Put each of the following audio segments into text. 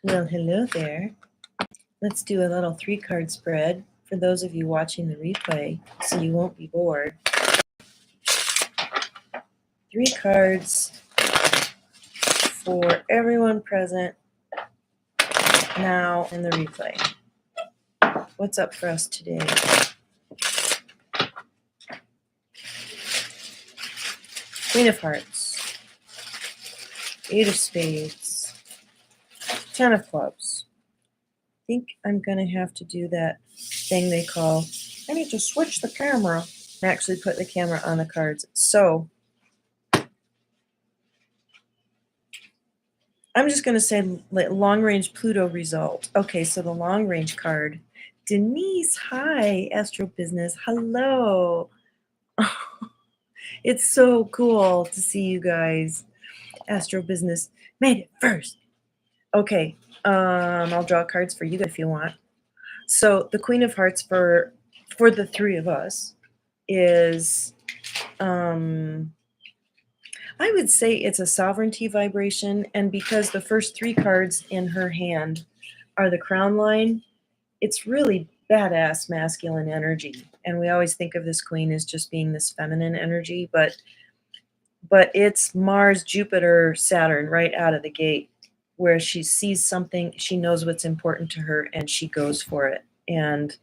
Well, hello there. Let's do a little 3-card spread for those of you watching the replay so you won't be bored. 3 cards for everyone present now in the replay. What's up for us today? Queen of Hearts, 8 of Spades, 10 of Clubs. I think I'm going to have to do that thing they call, I need to switch the camera, and actually put the camera on the cards. So I'm just going to say long-range Pluto result. Okay, so the long-range card. Denise, hi. Astro Business, hello. It's so cool to see you guys. Astro Business made it first. Okay, I'll draw cards for you if you want. So the Queen of Hearts for the 3 of us is, I would say it's a sovereignty vibration, and because the first 3 cards in her hand are the crown line, it's really badass masculine energy. And we always think of this queen as just being this feminine energy, but it's Mars, Jupiter, Saturn right out of the gate, where she sees something, she knows what's important to her, and she goes for it. And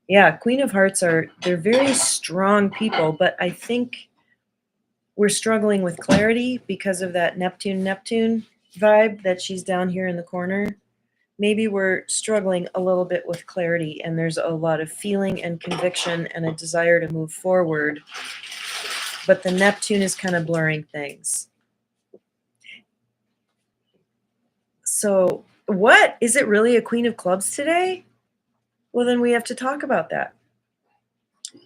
yeah, Queen of Hearts they're very strong people, but I think we're struggling with clarity because of that Neptune vibe that she's down here in the corner. Maybe we're struggling a little bit with clarity, and there's a lot of feeling and conviction and a desire to move forward, but the Neptune is kind of blurring things. So what? Is it really a Queen of Clubs today? Well, then we have to talk about that.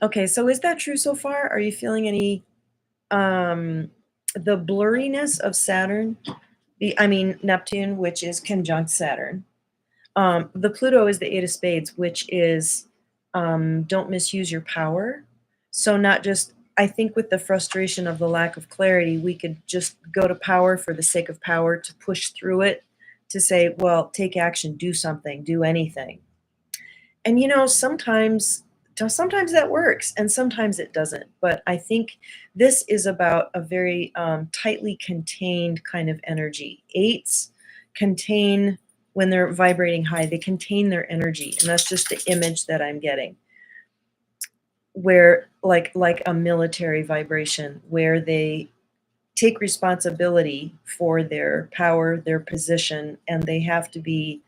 Okay, so is that true so far? Are you feeling any the blurriness of Saturn? Neptune, which is conjunct Saturn. The Pluto is the 8 of Spades, which is don't misuse your power. So not just, I think with the frustration of the lack of clarity, we could just go to power for the sake of power, to push through it, to say, well, take action, do something, do anything. And sometimes that works and sometimes it doesn't. But I think this is about a very tightly contained kind of energy. 8s contain, when they're vibrating high, they contain their energy. And that's just the image that I'm getting. Where like a military vibration, where they take responsibility for their power, their position, and they have to be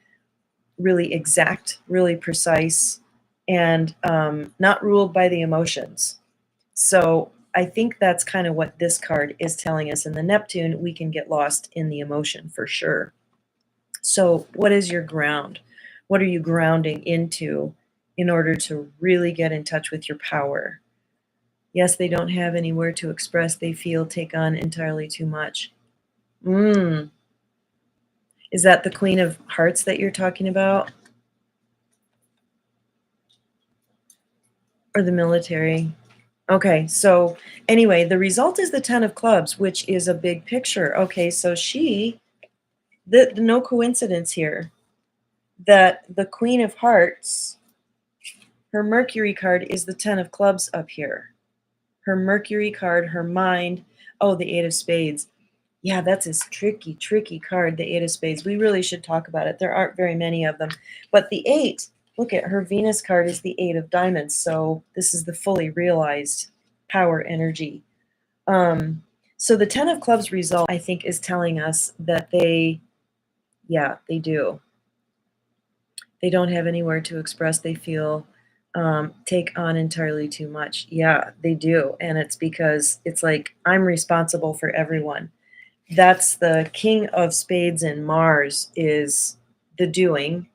really exact, really precise, and not ruled by the emotions. So I think that's kind of what this card is telling us. In the Neptune, we can get lost in the emotion for sure. So what is your ground? What are you grounding into in order to really get in touch with your power? Yes, they don't have anywhere to express. They feel, take on entirely too much. Is that the Queen of Hearts that you're talking about? Or the military? Okay, so anyway, the result is the 10 of Clubs, which is a big picture. Okay, so no coincidence here that the Queen of Hearts, her Mercury card is the 10 of Clubs up here. Her Mercury card, her mind, oh, the 8 of Spades. Yeah, that's a tricky card, the 8 of Spades. We really should talk about it. There aren't very many of them. But the 8, look at her Venus card is the 8 of Diamonds. So this is the fully realized power energy. So the 10 of Clubs result, I think, is telling us that they do. They don't have anywhere to express. They feel, take on entirely too much. Yeah, they do. And it's because it's like, I'm responsible for everyone. That's the King of Spades in Mars is the doing.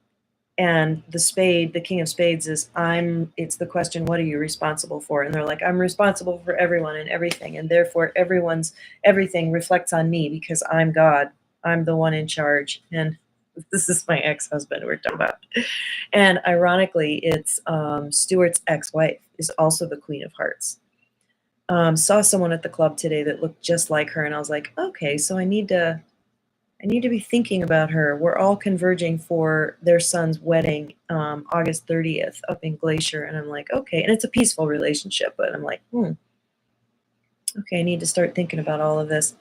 And the King of Spades is it's the question, what are you responsible for? And they're like, I'm responsible for everyone and everything. And therefore everything reflects on me because I'm God. I'm the one in charge. And this is my ex-husband we're talking about. And ironically, it's Stuart's ex-wife is also the Queen of Hearts. Saw someone at the club today that looked just like her. And I was like, okay, so I need to I need to be thinking about her. We're all converging for their son's wedding, August 30th up in Glacier. And I'm like, okay. And it's a peaceful relationship, but I'm like, okay, I need to start thinking about all of this.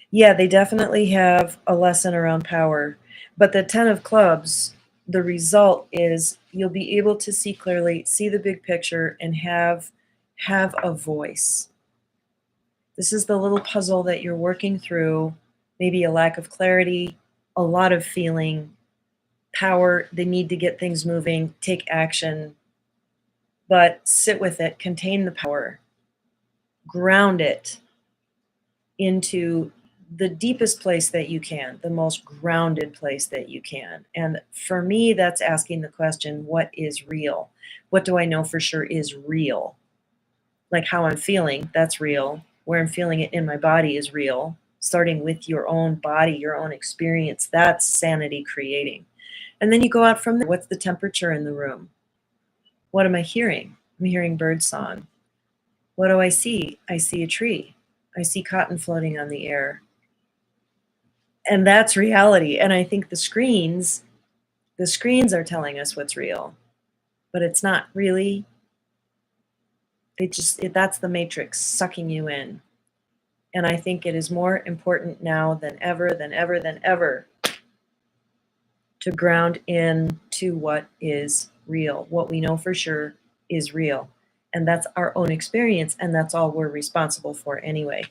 Yeah, they definitely have a lesson around power. But the 10 of clubs, the result is you'll be able to see clearly, see the big picture, and have a voice. This is the little puzzle that you're working through, maybe a lack of clarity, a lot of feeling, power, the need to get things moving, take action, but sit with it, contain the power, ground it into the deepest place that you can, the most grounded place that you can. And for me, that's asking the question, what is real? What do I know for sure is real? Like how I'm feeling, that's real. Where I'm feeling it in my body is real. Starting with your own body, your own experience, that's sanity creating. And then you go out from there. What's the temperature in the room? What am I hearing? I'm hearing bird song. What do I see? I see a tree. I see cotton floating on the air. And that's reality. And I think the screens are telling us what's real, but it's not really. That's the matrix sucking you in. And I think it is more important now than ever, to ground into what is real. What we know for sure is real. And that's our own experience, and that's all we're responsible for anyway.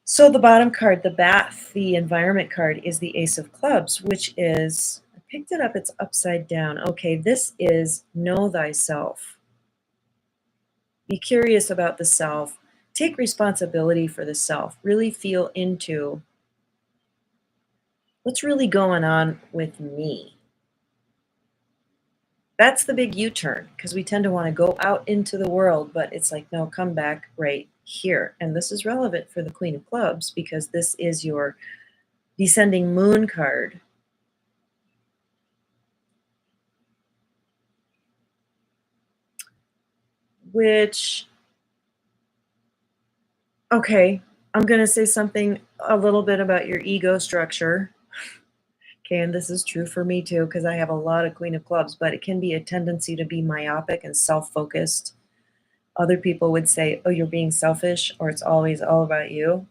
So the bottom card, the bath, the environment card, is the Ace of Clubs, which is, I picked it up, it's upside down. Okay, this is know thyself. Be curious about the self. Take responsibility for the self. Really feel into what's really going on with me. That's the big U-turn, because we tend to want to go out into the world, but it's like, no, come back right here. And this is relevant for the Queen of Clubs because this is your descending moon card. Which, okay, I'm going to say something a little bit about your ego structure. Okay, and this is true for me too, because I have a lot of Queen of Clubs, but it can be a tendency to be myopic and self-focused. Other people would say, oh, you're being selfish, or it's always all about you.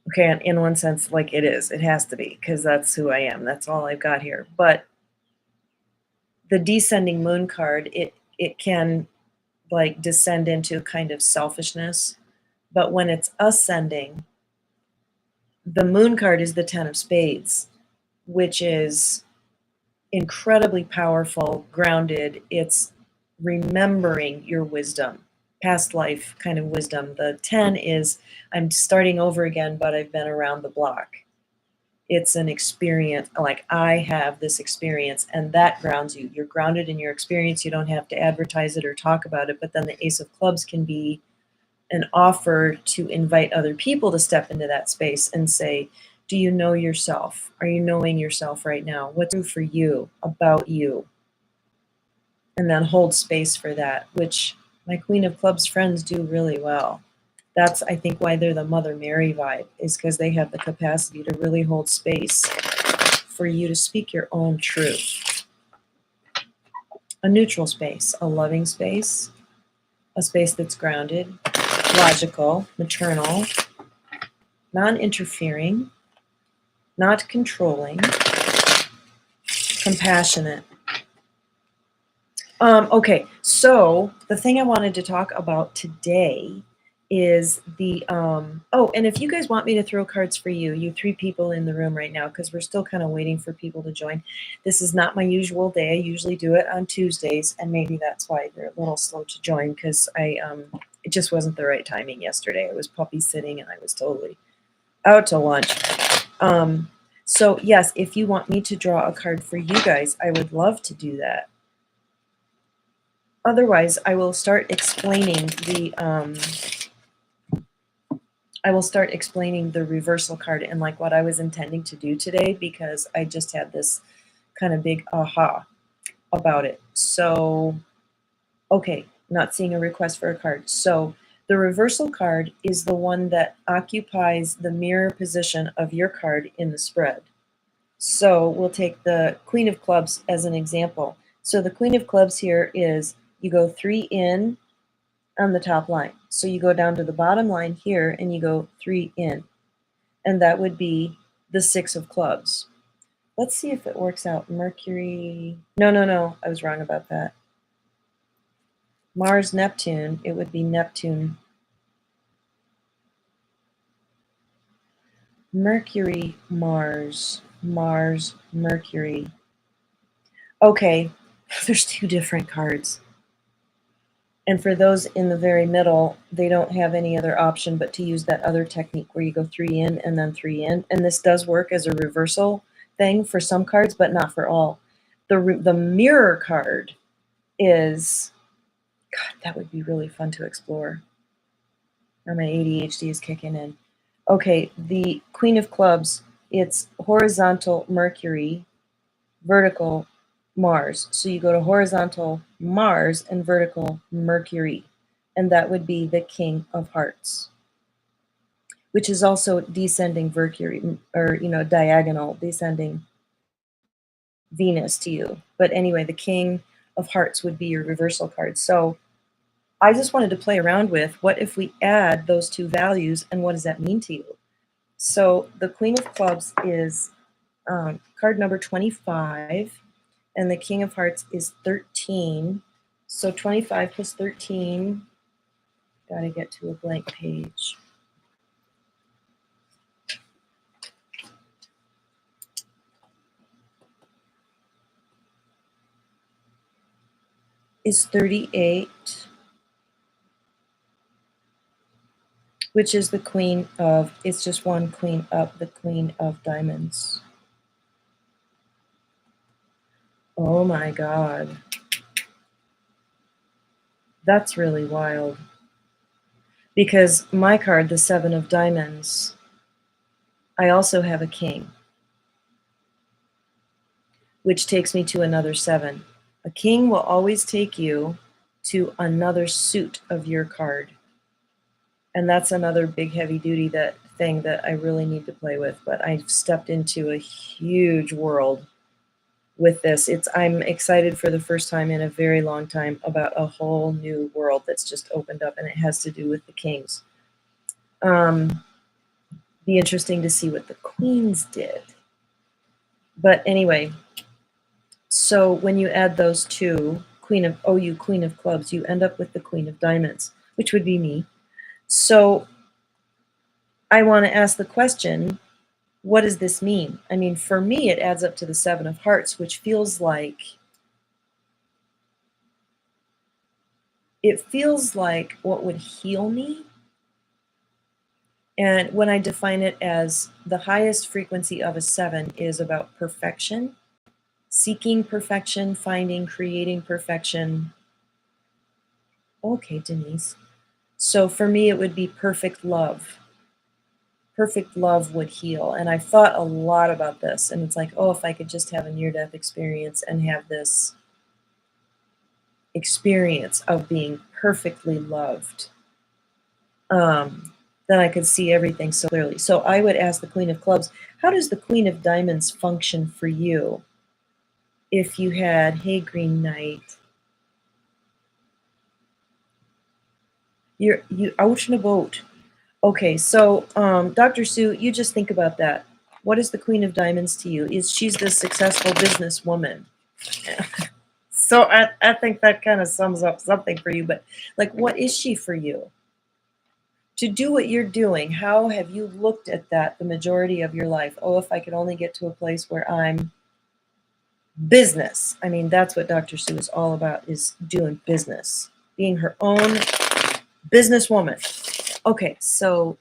Okay, and in one sense, like it is. It has to be, because that's who I am. That's all I've got here. But the descending moon card, it can like descend into kind of selfishness. But when it's ascending, the moon card is the 10 of spades, which is incredibly powerful, grounded. It's remembering your wisdom, past life kind of wisdom. The 10 is I'm starting over again, but I've been around the block. It's an experience, like I have this experience, and that grounds you. You're grounded in your experience. You don't have to advertise it or talk about it. But then the Ace of Clubs can be an offer to invite other people to step into that space and say, do you know yourself? Are you knowing yourself right now? What's true for you about you? And then hold space for that, which my Queen of Clubs friends do really well. That's, I think, why they're the Mother Mary vibe, is because they have the capacity to really hold space for you to speak your own truth. A neutral space, a loving space, a space that's grounded, logical, maternal, non-interfering, not controlling, compassionate. Okay, so the thing I wanted to talk about today is the, oh, and if you guys want me to throw cards for you 3 people in the room right now, because we're still kind of waiting for people to join. This is not my usual day. I usually do it on Tuesdays, and maybe that's why they're a little slow to join, because it just wasn't the right timing yesterday. I was puppy sitting, and I was totally out to lunch. So yes, if you want me to draw a card for you guys, I would love to do that. Otherwise, I will start explaining the reversal card and like what I was intending to do today, because I just had this kind of big aha about it. So, okay, not seeing a request for a card. So The reversal card is the one that occupies the mirror position of your card in the spread. So we'll take the Queen of Clubs as an example. So the Queen of Clubs here is you go 3 in on the top line. So you go down to the bottom line here and you go 3 in. And that would be the 6 of clubs. Let's see if it works out. Mercury. No. I was wrong about that. Mars, Neptune. It would be Neptune. Mercury, Mars. Mars, Mercury. Okay, there's 2 different cards. And for those in the very middle, they don't have any other option but to use that other technique where you go 3 in and then 3 in. And this does work as a reversal thing for some cards, but not for all. The mirror card is, God, that would be really fun to explore. Now my ADHD is kicking in. Okay, the Queen of Clubs, it's horizontal Mercury, vertical Mars. So you go to horizontal Mars and vertical Mercury, and that would be the King of Hearts, which is also descending Mercury, or, diagonal descending Venus to you. But anyway, the King of Hearts would be your reversal card. So I just wanted to play around with, what if we add those 2 values, and what does that mean to you? So the Queen of Clubs is card number 25, and the King of Hearts is 13. So 25 plus 13, gotta get to a blank page. Is 38, which is the Queen of, it's just one Queen up, the Queen of Diamonds. Oh my God. That's really wild. Because my card, the 7 of Diamonds, I also have a king, which takes me to another 7. A king will always take you to another suit of your card. And that's another big heavy duty thing that I really need to play with. But I've stepped into a huge world with this. I'm excited for the first time in a very long time about a whole new world that's just opened up, and it has to do with the kings. Be interesting to see what the queens did. But anyway, so when you add those 2, Queen of Clubs, you end up with the Queen of Diamonds, which would be me. So I want to ask the question, what does this mean? I mean, for me, it adds up to the 7 of Hearts, which feels like, what would heal me. And when I define it as the highest frequency of a 7 is about perfection, seeking perfection, finding, creating perfection. Okay, Denise. So for me, it would be perfect love. Perfect love would heal. And I thought a lot about this. And it's like, oh, if I could just have a near-death experience and have this experience of being perfectly loved, then I could see everything so clearly. So I would ask the Queen of Clubs, how does the Queen of Diamonds function for you? If you had, hey, Green Knight, you out in a boat. Okay, so Dr. Sue, you just think about that. What is the Queen of Diamonds to you? She's the successful businesswoman. So I think that kind of sums up something for you. But like, what is she for you? To do what you're doing, how have you looked at that the majority of your life? Oh, if I could only get to a place where I'm business. I mean, that's what Dr. Sue is all about, is doing business, being her own businesswoman. Okay, so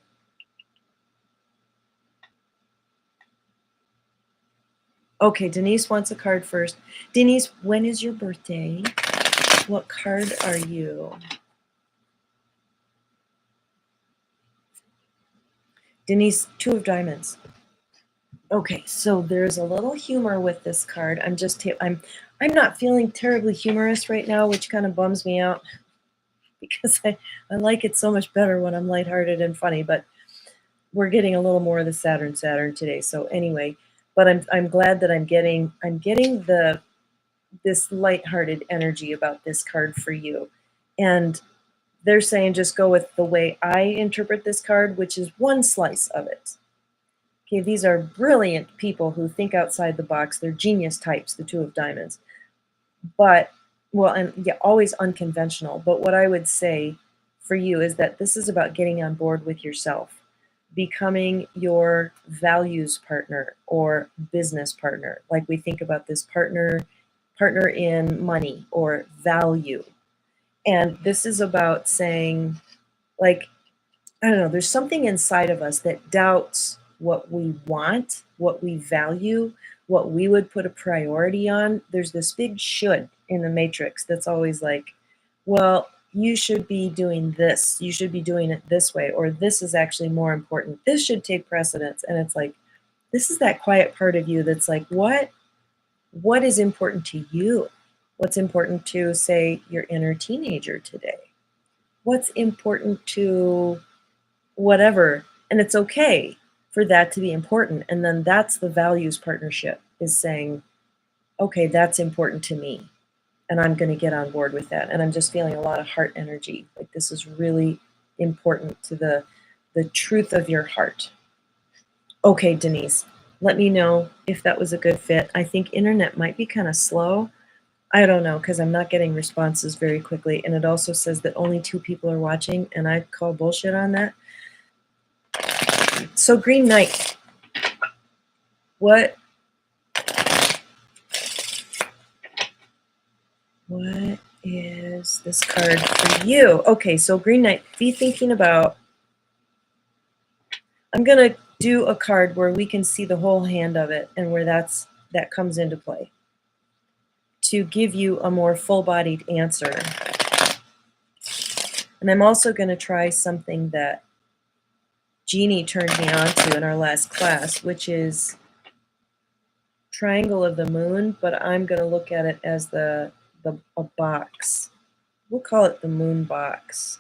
okay, Denise wants a card first. Denise, when is your birthday? What card are you? Denise, 2 of Diamonds. Okay, so there's a little humor with this card. I'm not feeling terribly humorous right now, which kind of bums me out, because I like it so much better when I'm lighthearted and funny, but we're getting a little more of the Saturn today. So anyway, but I'm glad that I'm getting this lighthearted energy about this card for you. And they're saying just go with the way I interpret this card, which is one slice of it. Okay, these are brilliant people who think outside the box. They're genius types, the Two of Diamonds. But, well, and yeah, always unconventional. But what I would say for you is that this is about getting on board with yourself, becoming your values partner or business partner. Like we think about this partner in money or value. And this is about saying, like, I don't know, there's something inside of us that doubts what we want, what we value, what we would put a priority on. There's this big should in the matrix that's always like, well, you should be doing this. You should be doing it this way, or this is actually more important. This should take precedence. And it's like, this is that quiet part of you that's like, what is important to you? What's important to, say, your inner teenager today? What's important to whatever? And it's okay for that to be important. And then that's the values partnership, is saying, okay, that's important to me. And I'm going to get on board with that. And I'm just feeling a lot of heart energy. Like this is really important to the truth of your heart. Okay, Denise, let me know if that was a good fit. I think internet might be kind of slow. I don't know, because I'm not getting responses very quickly. And it also says that only 2 people are watching, and I call bullshit on that. So Green Knight, what is this card for you? Okay, so Green Knight, be thinking about, I'm going to do a card where we can see the whole hand of it and where that comes into play to give you a more full-bodied answer. And I'm also going to try something that Jeannie turned me on to in our last class, which is triangle of the moon, but I'm going to look at it as a box. We'll call it the moon box.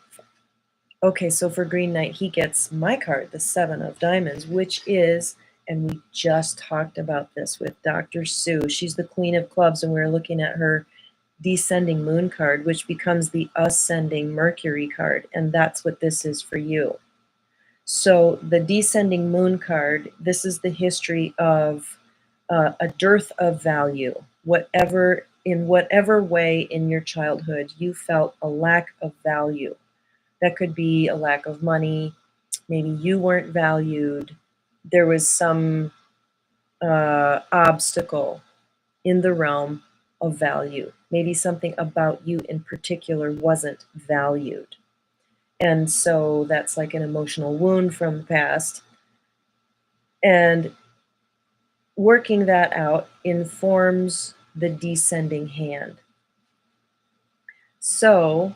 Okay, so for Green Knight, he gets my card, the 7 of Diamonds, which is, and we just talked about this with Dr. Sue. She's the Queen of Clubs, and we're looking at her descending moon card, which becomes the ascending Mercury card, and that's what this is for you. So the descending moon card, this is the history of a dearth of value. In whatever way in your childhood you felt a lack of value. That could be a lack of money. Maybe you weren't valued. There was some obstacle in the realm of value. Maybe something about you in particular wasn't valued. And so that's like an emotional wound from the past. And working that out informs the descending hand. So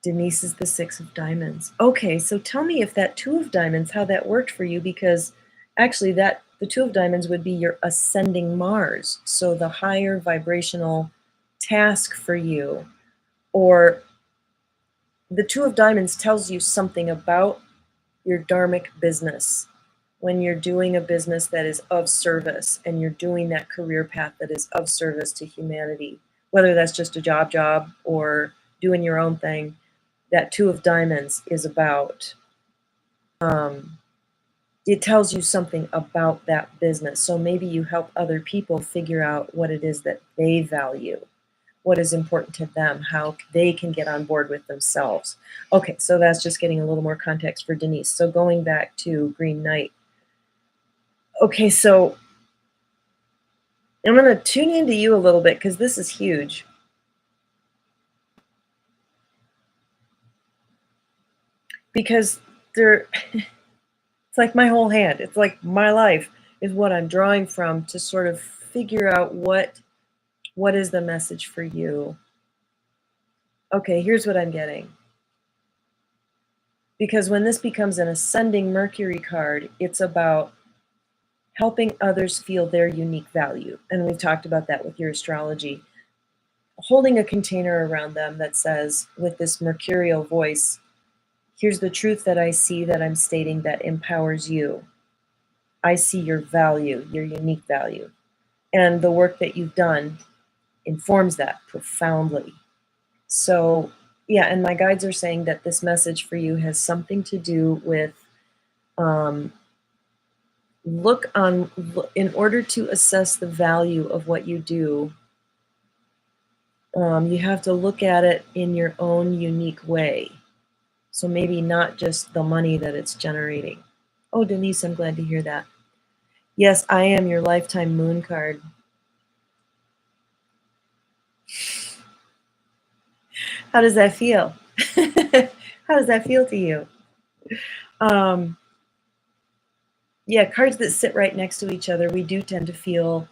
Denise is the 6 of Diamonds. Okay, so tell me if that 2 of Diamonds, how that worked for you, because actually the 2 of Diamonds would be your ascending Mars. So the higher vibrational task for you, or the 2 of Diamonds tells you something about your dharmic business. When you're doing a business that is of service and you're doing that career path that is of service to humanity, whether that's just a job or doing your own thing, that 2 of Diamonds is about, it tells you something about that business. So maybe you help other people figure out what it is that they value, what is important to them, how they can get on board with themselves. Okay, so that's just getting a little more context for Denise. So going back to Green Knight. Okay, so I'm going to tune into you a little bit because this is huge. Because it's like my whole hand. It's like my life is what I'm drawing from to sort of figure out what is the message for you. Okay, here's what I'm getting. Because when this becomes an ascending Mercury card, it's about helping others feel their unique value. And we've talked about that with your astrology. holding a container around them that says, with this mercurial voice, here's the truth that I see that I'm stating that empowers you. I see your value, your unique value. And the work that you've done informs that profoundly. So, yeah, and my guides are saying that this message for you has something to do with in order to assess the value of what you do, you have to look at it in your own unique way. So maybe not just the money that it's generating. Oh, Denise, I'm glad to hear that. Yes, I am your lifetime moon card. How does that feel? How does that feel to you? Yeah, cards that sit right next to each other, we do tend to feel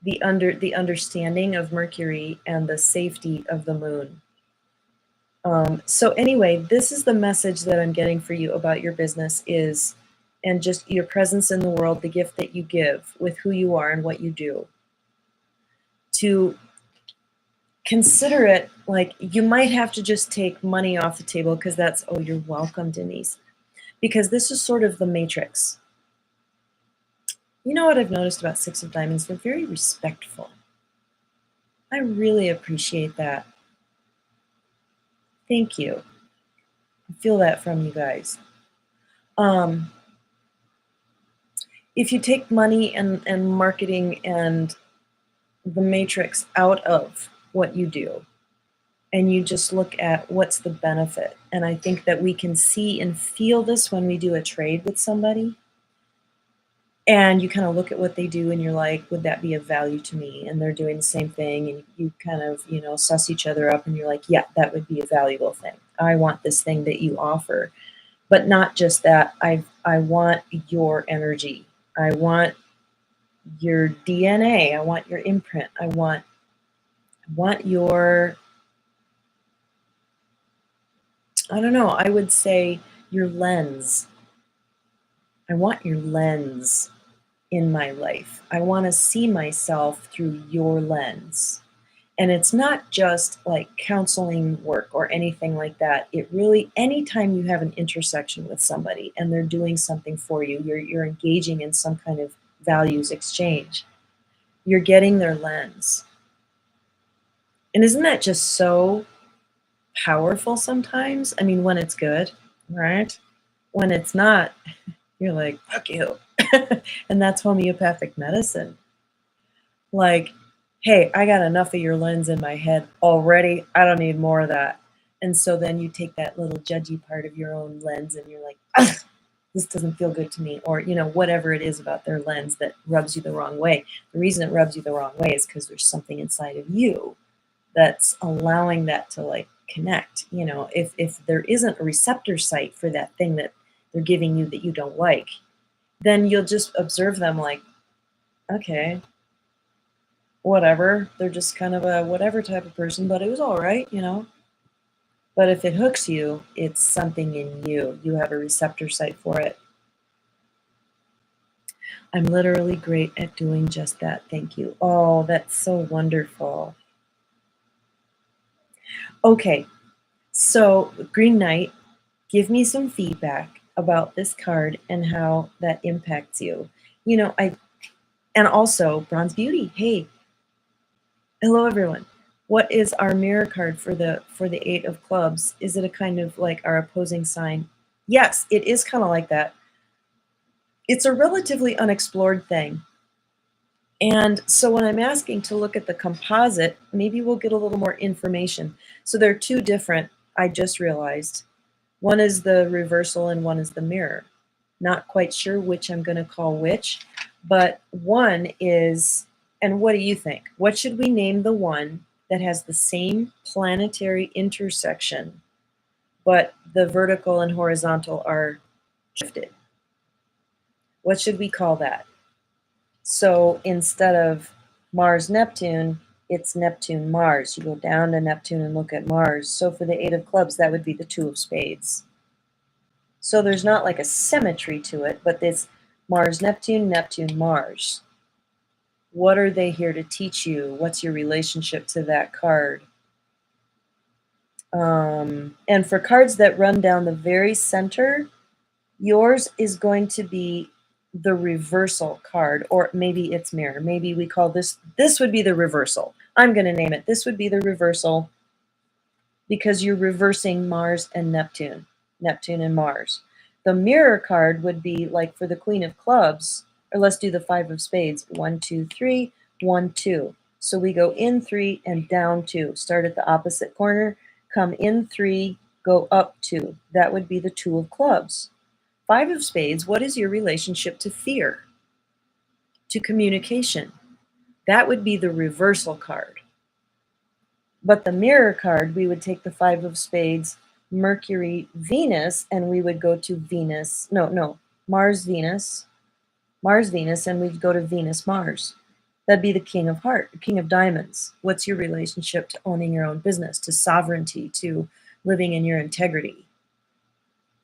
the understanding of Mercury and the safety of the moon. So anyway, this is the message that I'm getting for you about your business is, and just your presence in the world, the gift that you give with who you are and what you do. To consider it like you might have to just take money off the table because that's, oh, you're welcome, Denise. Because this is sort of the matrix. You know what I've noticed about Six of Diamonds? They're very respectful. I really appreciate that. Thank you. I feel that from you guys. If you take money and marketing and the matrix out of what you do, and you just look at what's the benefit, and I think that we can see and feel this when we do a trade with somebody, and you kind of look at what they do and you're like, would that be of value to me? And they're doing the same thing, and you kind of, suss each other up, and you're like, yeah, that would be a valuable thing. I want this thing that you offer. But not just that, I want your energy. I want your DNA. I want your imprint. I want your, I don't know, I would say your lens. I want your lens in my life. I want to see myself through your lens. And it's not just like counseling work or anything like that. It really, anytime you have an intersection with somebody and they're doing something for you, you're engaging in some kind of values exchange, you're getting their lens. And isn't that just so powerful sometimes? I mean, when it's good, right? When it's not, you're like, fuck you. And that's homeopathic medicine. Like, hey, I got enough of your lens in my head already. I don't need more of that. And so then you take that little judgy part of your own lens and you're like, ugh, this doesn't feel good to me. Or, whatever it is about their lens that rubs you the wrong way. The reason it rubs you the wrong way is because there's something inside of you that's allowing that to like connect. If there isn't a receptor site for that thing that they're giving you that you don't like, then you'll just observe them like, okay, whatever. They're just kind of a whatever type of person, but it was all right. But if it hooks you, it's something in you. You have a receptor site for it. I'm literally great at doing just that. Thank you. Oh, that's so wonderful. Okay, so Green Knight, give me some feedback about this card and how that impacts you. And also Bronze Beauty. Hey, hello everyone. What is our mirror card for the Eight of Clubs? Is it a kind of like our opposing sign? Yes, it is kind of like that. It's a relatively unexplored thing. And so when I'm asking to look at the composite, maybe we'll get a little more information. So there are two different, I just realized. One is the reversal and one is the mirror. Not quite sure which I'm going to call which, but one is, and what do you think? What should we name the one that has the same planetary intersection, but the vertical and horizontal are shifted? What should we call that? So instead of Mars-Neptune, it's Neptune-Mars. You go down to Neptune and look at Mars. So for the Eight of Clubs, that would be the Two of Spades. So there's not like a symmetry to it, but it's Mars-Neptune, Neptune-Mars. What are they here to teach you? What's your relationship to that card? And for cards that run down the very center, yours is going to be the reversal card, or maybe it's mirror. Maybe we call this would be the reversal. I'm going to name it. This would be the reversal because you're reversing Mars and Neptune and Mars. The mirror card would be like for the Queen of Clubs, or let's do the Five of Spades. 1, 2, 3, 1, 2. So we go in 3 and down 2. Start at the opposite corner, come in 3, go up 2. That would be the Two of Clubs. Five of Spades, what is your relationship to fear? To communication? That would be the reversal card. But the mirror card, we would take the Five of Spades, Mercury, Venus, and we would go to Venus. No, Mars, Venus, and we'd go to Venus, Mars. That'd be the King of Hearts, King of Diamonds. What's your relationship to owning your own business, to sovereignty, to living in your integrity?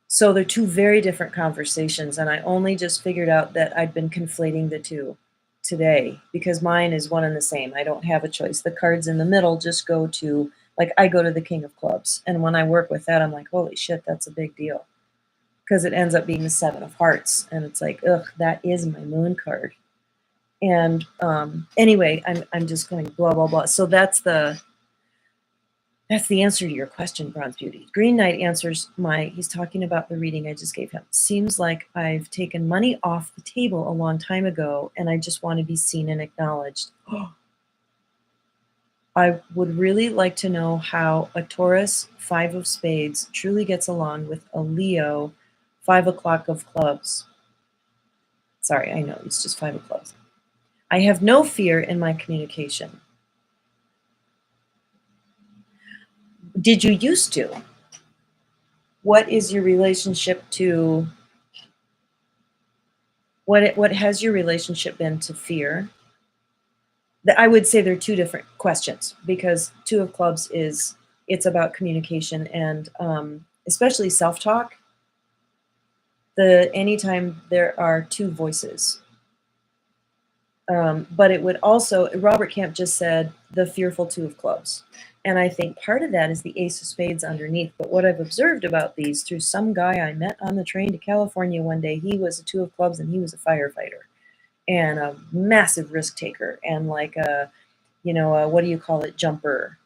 So they're two very different conversations, and I only just figured out that I'd been conflating the two today because mine is one and the same. I don't have a choice. The cards in the middle just go to, like, I go to the King of Clubs, and when I work with that, I'm like, holy shit, that's a big deal, because it ends up being the Seven of Hearts, and it's like, ugh, that is my moon card. And anyway, I'm just going blah blah blah. So that's the answer to your question, Bronze Beauty. Green Knight answers he's talking about the reading I just gave him. Seems like I've taken money off the table a long time ago, and I just want to be seen and acknowledged. I would really like to know how a Taurus, Five of Spades, truly gets along with a Leo, 5 o'clock of clubs. Sorry, I know, it's just 5 of clubs. I have no fear in my communication. Did you used to? What is your relationship to, what has your relationship been to fear? I would say they're two different questions, because Two of Clubs it's about communication and especially self-talk. Anytime there are two voices. But it would also, Robert Camp just said, the fearful Two of Clubs. And I think part of that is the Ace of Spades underneath. But what I've observed about these through some guy I met on the train to California one day, he was a Two of Clubs and he was a firefighter and a massive risk taker and like a, what do you call it, jumper,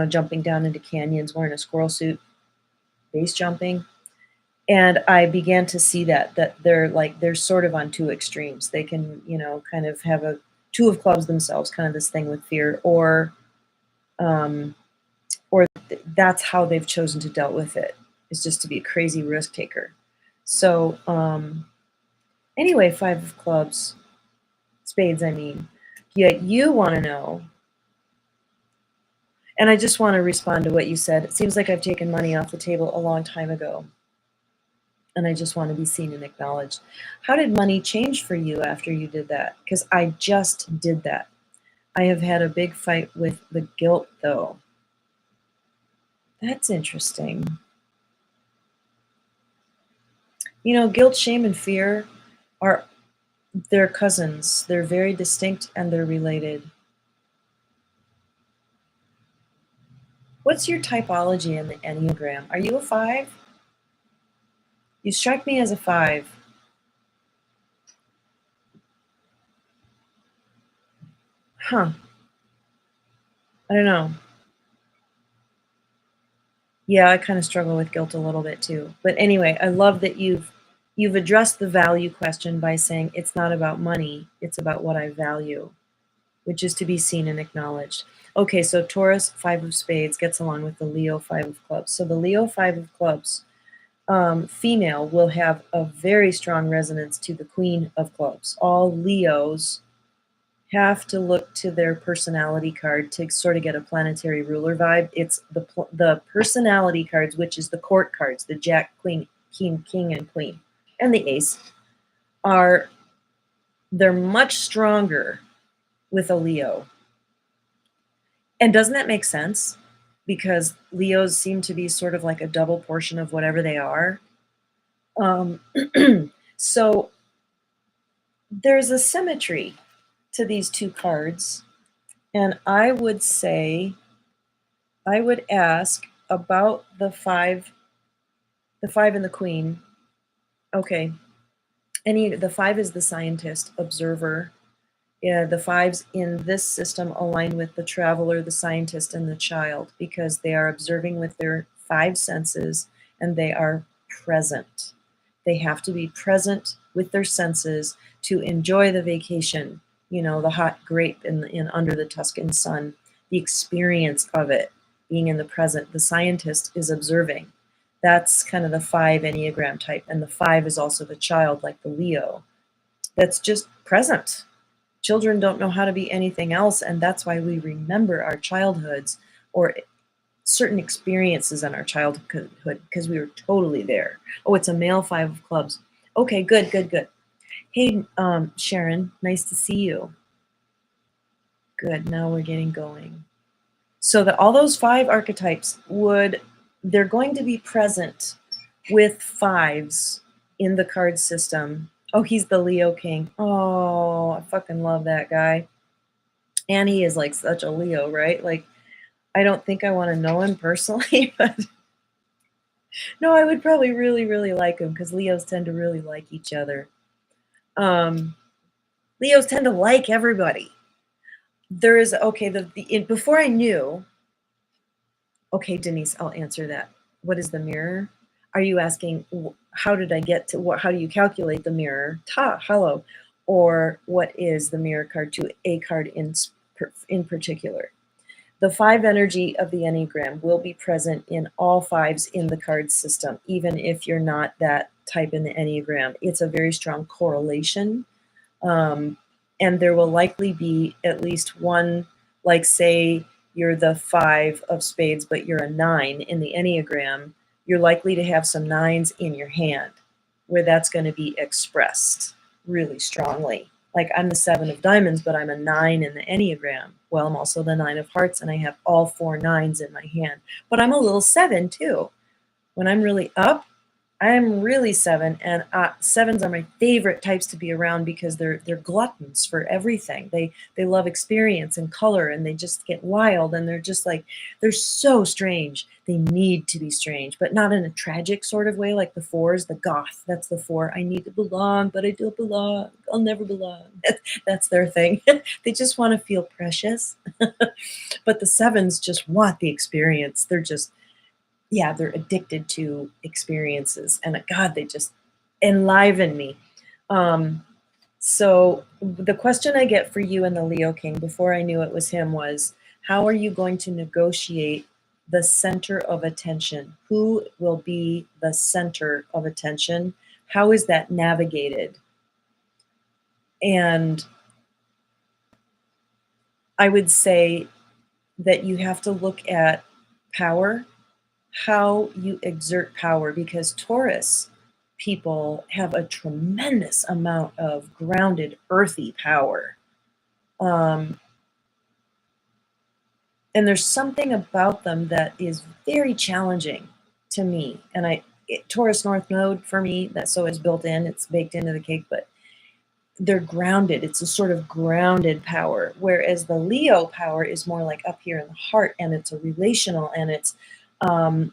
jumping down into canyons wearing a squirrel suit, base jumping. And I began to see that they're sort of on two extremes. They can, kind of have a Two of Clubs themselves, kind of this thing with fear, or that's how they've chosen to deal with it, is just to be a crazy risk taker. So anyway, Five of Clubs, Spades, I mean. Yet you want to know, and I just want to respond to what you said. It seems like I've taken money off the table a long time ago, and I just want to be seen and acknowledged. How did money change for you after you did that? Because I just did that. I have had a big fight with the guilt, though. That's interesting. Guilt, shame, and fear they're cousins. They're very distinct and they're related. What's your typology in the Enneagram? Are you a 5? You strike me as a 5. Huh. I don't know. Yeah, I kind of struggle with guilt a little bit too. But anyway, I love that you've addressed the value question by saying it's not about money, it's about what I value, which is to be seen and acknowledged. Okay, so Taurus, 5 of Spades, gets along with the Leo, 5 of Clubs. So the Leo, 5 of Clubs female will have a very strong resonance to the Queen of Clubs. All Leos have to look to their personality card to sort of get a planetary ruler vibe. It's the personality cards, which is the court cards, the Jack, Queen, King, and Queen, and the Ace, they're much stronger with a Leo. And doesn't that make sense? Because Leos seem to be sort of like a double portion of whatever they are. So there's a symmetry to these two cards, and I would say, I would ask about the five and the queen. Okay. The five is the scientist, observer. Yeah, the fives in this system align with the traveler, the scientist, and the child because they are observing with their five senses and they are present. They have to be present with their senses to enjoy the vacation, the hot grape in under the Tuscan sun, the experience of it, being in the present. The scientist is observing. That's kind of the five Enneagram type. And the five is also the child, like the Leo, that's just present. Children don't know how to be anything else, and that's why we remember our childhoods or certain experiences in our childhood because we were totally there. Oh, it's a male five of clubs. Okay, good. Hey, Sharon, nice to see you. Good, now we're getting going. So all those five archetypes they're going to be present with fives in the card system. Oh, he's the Leo King. Oh, I fucking love that guy. And he is like such a Leo, right? Like, I don't think I want to know him personally, but no, I would probably really, really like him because Leos tend to really like each other. Leos tend to like everybody. There is, okay, before I knew, okay, Denise, I'll answer that. What is the mirror? Are you asking, how did I get to how do you calculate the mirror? Hello. Or what is the mirror card to a card in particular? The five energy of the Enneagram will be present in all fives in the card system, even if you're not that type in the Enneagram. It's a very strong correlation. And there will likely be at least one, like say you're the five of spades, but you're a nine in the Enneagram, you're likely to have some nines in your hand where that's going to be expressed really strongly. Like I'm the seven of diamonds, but I'm a nine in the Enneagram. Well, I'm also the nine of hearts and I have all four nines in my hand, but I'm a little seven too. When I'm really up, I'm really seven, and sevens are my favorite types to be around because they're gluttons for everything. They love experience and color, and they just get wild, and they're just like, they're so strange. They need to be strange, but not in a tragic sort of way like the fours, the goth. That's the four. I need to belong, but I don't belong. I'll never belong. That's their thing. They just want to feel precious. But the sevens just want the experience. They're addicted to experiences, and God, they just enliven me. So the question I get for you and the Leo King before I knew it was him was, how are you going to negotiate the center of attention? Who will be the center of attention? How is that navigated? And I would say that you have to look at power, how you exert power, because Taurus people have a tremendous amount of grounded, earthy power. And there's something about them that is very challenging to me. And Taurus North Node for me, that so is built in, it's baked into the cake, but they're grounded. It's a sort of grounded power. Whereas the Leo power is more like up here in the heart, and it's a relational, and it's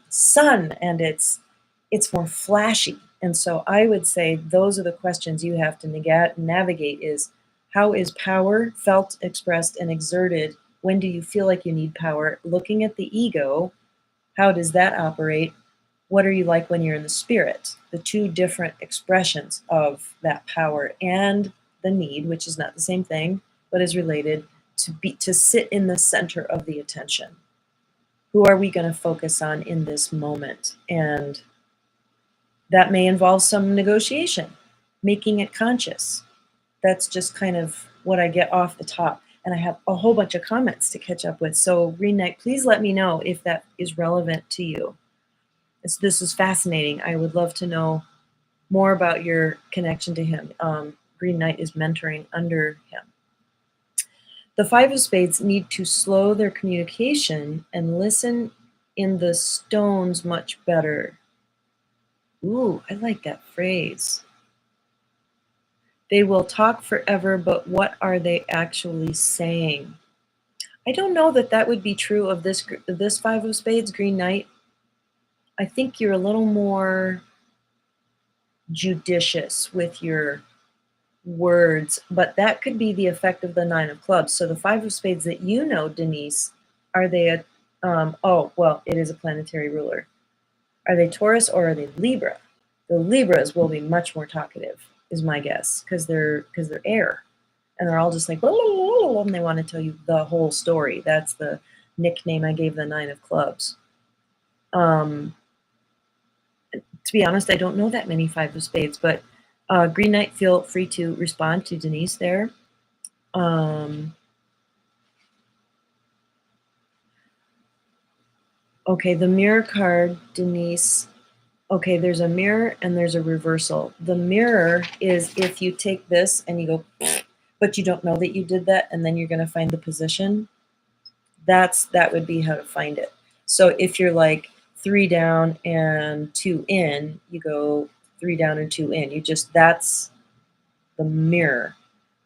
sun, and it's more flashy. And so I would say those are the questions you have to navigate is, how is power felt, expressed, and exerted? When do you feel like you need power? Looking at the ego, how does that operate? What are you like when you're in the spirit? The two different expressions of that power and the need, which is not the same thing, but is related, to sit in the center of the attention. Who are we going to focus on in this moment? And that may involve some negotiation, making it conscious. That's just kind of what I get off the top. And I have a whole bunch of comments to catch up with. So Green Knight, please let me know if that is relevant to you. This is fascinating. I would love to know more about your connection to him. Green Knight is mentoring under him. The Five of Spades need to slow their communication and listen in the stones much better. Ooh, I like that phrase. They will talk forever, but what are they actually saying? I don't know that that would be true of this Five of Spades, Green Knight. I think you're a little more judicious with your words, but that could be the effect of the Nine of Clubs. So the Five of Spades that you know, Denise, are they a, oh, well, it is a planetary ruler. Are they Taurus or are they Libra? The Libras will be much more talkative, is my guess, because they're air, and they're all just like, blah, blah, blah, blah, and they want to tell you the whole story. That's the nickname I gave the Nine of Clubs. To be honest, I don't know that many Five of Spades, but Green Knight, feel free to respond to Denise there. Okay, the mirror card, Denise. Okay, there's a mirror and there's a reversal. The mirror is if you take this and you go, but you don't know that you did that, and then you're going to find the position. That would be how to find it. So if you're like 3 down and 2 in, you go 3 down and 2 in. That's the mirror.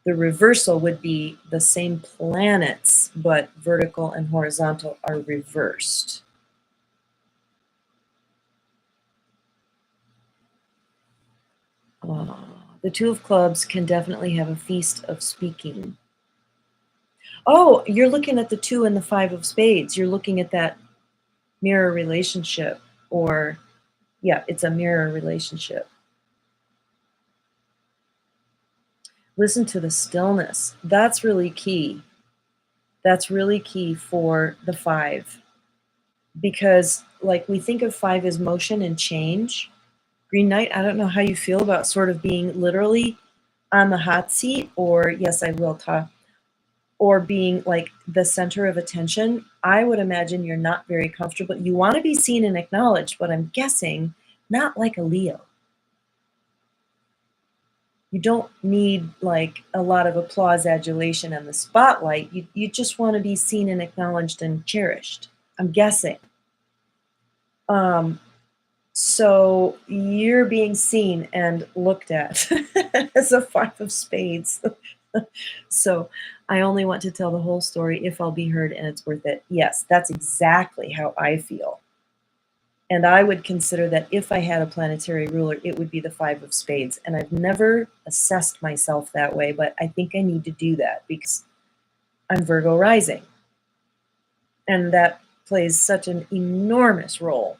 The reversal would be the same planets, but vertical and horizontal are reversed. The Two of Clubs can definitely have a feast of speaking. Oh, you're looking at the 2 and the 5 of Spades. You're looking at that mirror relationship, or yeah, it's a mirror relationship. Listen to the stillness. That's really key. That's really key for the 5, because like we think of 5 as motion and change. Green Knight, I don't know how you feel about sort of being literally on the hot seat, or yes, I will talk, or being like the center of attention. I would imagine you're not very comfortable. You want to be seen and acknowledged, but I'm guessing not like a Leo. You don't need like a lot of applause, adulation, and the spotlight. You just want to be seen and acknowledged and cherished, I'm guessing. So you're being seen and looked at as a 5 of Spades. So I only want to tell the whole story if I'll be heard and it's worth it. Yes, that's exactly how I feel. And I would consider that if I had a planetary ruler, it would be the 5 of Spades. And I've never assessed myself that way, but I think I need to do that because I'm Virgo rising. And that plays such an enormous role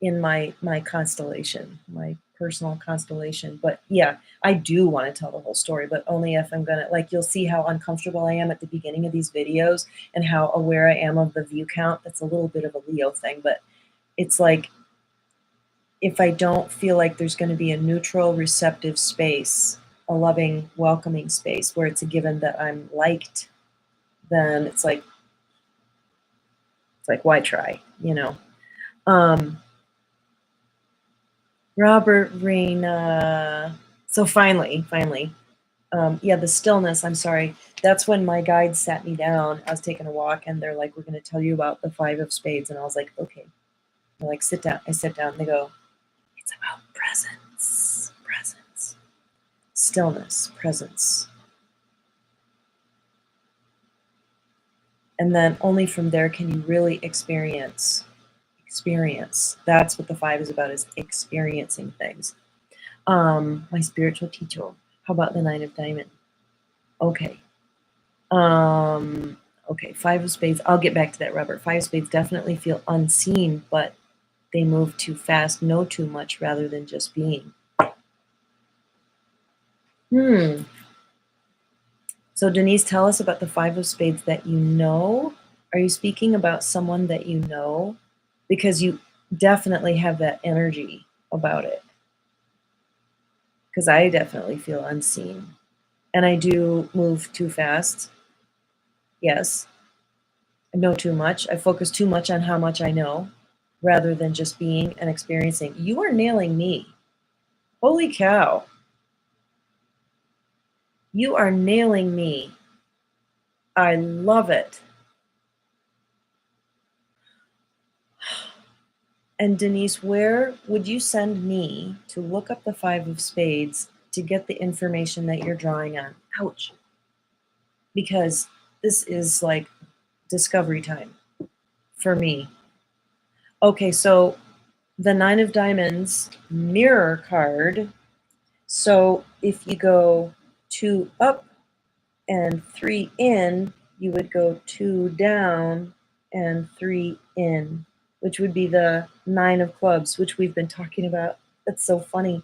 in my constellation, my personal constellation. But yeah, I do want to tell the whole story, but only if I'm gonna, like, you'll see how uncomfortable I am at the beginning of these videos and how aware I am of the view count. That's a little bit of a Leo thing, but it's like, if I don't feel like there's going to be a neutral, receptive space, a loving, welcoming space where it's a given that I'm liked, then it's like why try, you know? Robert Reyna. So finally, yeah, the stillness, I'm sorry. That's when my guides sat me down. I was taking a walk and they're like, we're going to tell you about the 5 of Spades. And I was like, okay. They're like, sit down. I sit down. They go, it's about presence, presence, stillness, presence. And then only from there can you really experience. That's what the 5 is about, is experiencing things. My spiritual teacher. How about the 9 of Diamond? Okay. Okay, 5 of Spades. I'll get back to that, Robert. 5 of Spades definitely feel unseen, but they move too fast, know too much rather than just being. So Denise, tell us about the 5 of Spades that you know. Are you speaking about someone that you know? Because you definitely have that energy about it. Because I definitely feel unseen. And I do move too fast. Yes. I know too much. I focus too much on how much I know rather than just being and experiencing. You are nailing me. Holy cow. You are nailing me. I love it. And Denise, where would you send me to look up the 5 of Spades to get the information that you're drawing on. Ouch. Because this is like discovery time for me. Okay, so the 9 of Diamonds mirror card. So if you go 2 up and 3 in, you would go 2 down and 3 in, which would be the 9 of Clubs, which we've been talking about. That's so funny.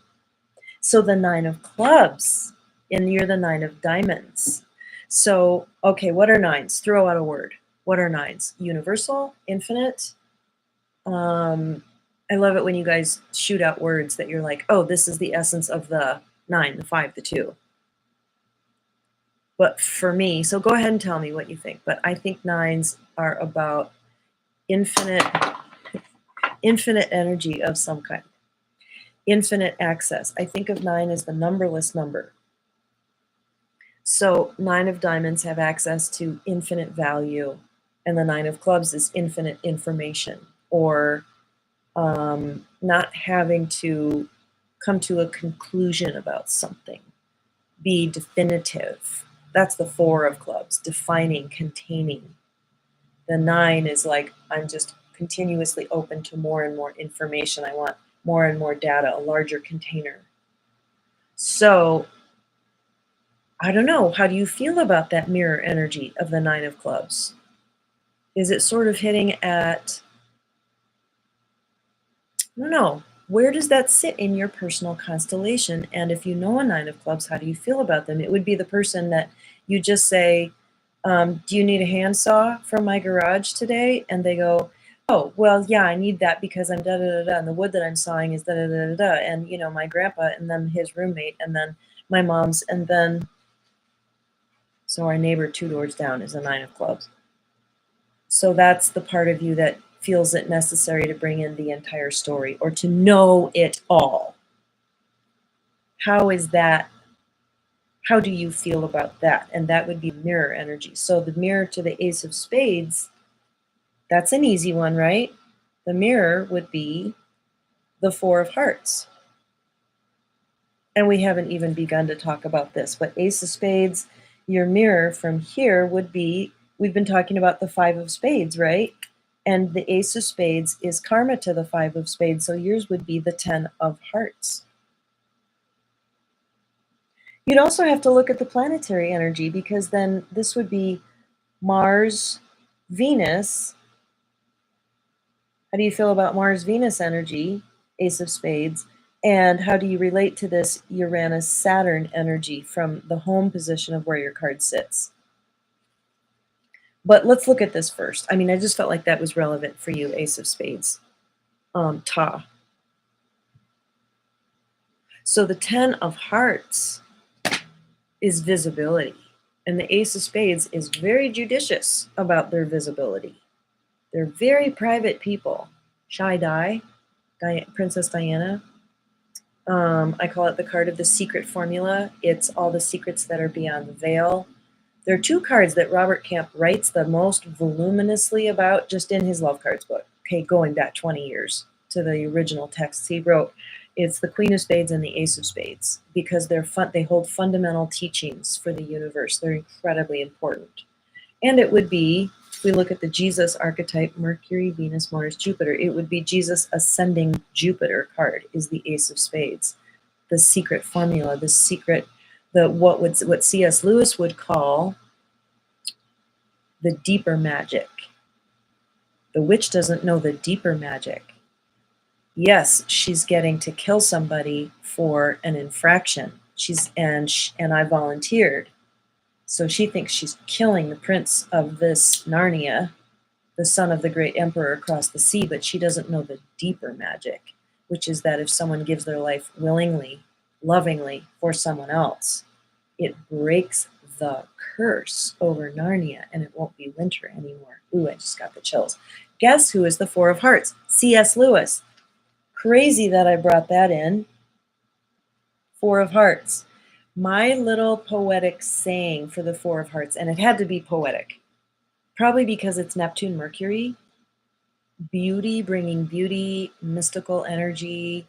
So the 9 of Clubs, and you're the 9 of Diamonds. So, okay, what are 9s? Throw out a word. What are 9s? Universal, infinite. I love it when you guys shoot out words that you're like, oh, this is the essence of the 9, the 5, the 2. But for me, so go ahead and tell me what you think. But I think 9s are about infinite energy of some kind. Infinite access. I think of 9 as the numberless number. So 9 of Diamonds have access to infinite value, and the 9 of Clubs is infinite information, or not having to come to a conclusion about something, be definitive. That's the 4 of Clubs, defining, containing. The 9 is like, I'm just continuously open to more and more information. I want more and more data, a larger container. So I don't know, how do you feel about that mirror energy of the 9 of Clubs? Is it sort of hitting at, I don't know, where does that sit in your personal constellation? And if you know a 9 of Clubs, how do you feel about them? It would be the person that you just say, do you need a handsaw from my garage today? And they go, oh, well, yeah, I need that because I'm da-da-da-da, and the wood that I'm sawing is da-da-da-da-da, and, you know, my grandpa, and then his roommate, and then my mom's, and then, so our neighbor 2 doors down is a 9 of Clubs. So that's the part of you that feels it necessary to bring in the entire story or to know it all. How is that? How do you feel about that? And that would be mirror energy. So the mirror to the Ace of Spades, that's an easy one, right? The mirror would be the 4 of Hearts. And we haven't even begun to talk about this, but Ace of Spades, your mirror from here would be, we've been talking about the 5 of Spades, right? And the Ace of Spades is karma to the 5 of Spades, so yours would be the 10 of Hearts. You'd also have to look at the planetary energy, because then this would be Mars, Venus. How do you feel about Mars, Venus energy, Ace of Spades? And how do you relate to this Uranus, Saturn energy from the home position of where your card sits? But let's look at this first. I mean, I just felt like that was relevant for you, Ace of Spades. Ta. So the 10 of Hearts is visibility. And the Ace of Spades is very judicious about their visibility. They're very private people. Shy Princess Diana. I call it the card of the secret formula. It's all the secrets that are beyond the veil. There are 2 cards that Robert Camp writes the most voluminously about just in his Love Cards book. Okay, going back 20 years to the original texts he wrote. It's the Queen of Spades and the Ace of Spades, because they hold fundamental teachings for the universe. They're incredibly important. And it would be, if we look at the Jesus archetype, Mercury, Venus, Mars, Jupiter, it would be Jesus ascending Jupiter card is the Ace of Spades. The secret formula, the secret, what C.S. Lewis would call the deeper magic. The witch doesn't know the deeper magic. Yes, she's getting to kill somebody for an infraction. And I volunteered. So she thinks she's killing the prince of this Narnia, the son of the great emperor across the sea, but she doesn't know the deeper magic, which is that if someone gives their life willingly, lovingly for someone else, it breaks the curse over Narnia and it won't be winter anymore. Ooh, I just got the chills. Guess who is the 4 of Hearts? C.S. Lewis. Crazy that I brought that in. 4 of Hearts. My little poetic saying for the 4 of Hearts, and it had to be poetic, probably because it's Neptune, Mercury, beauty, bringing beauty, mystical energy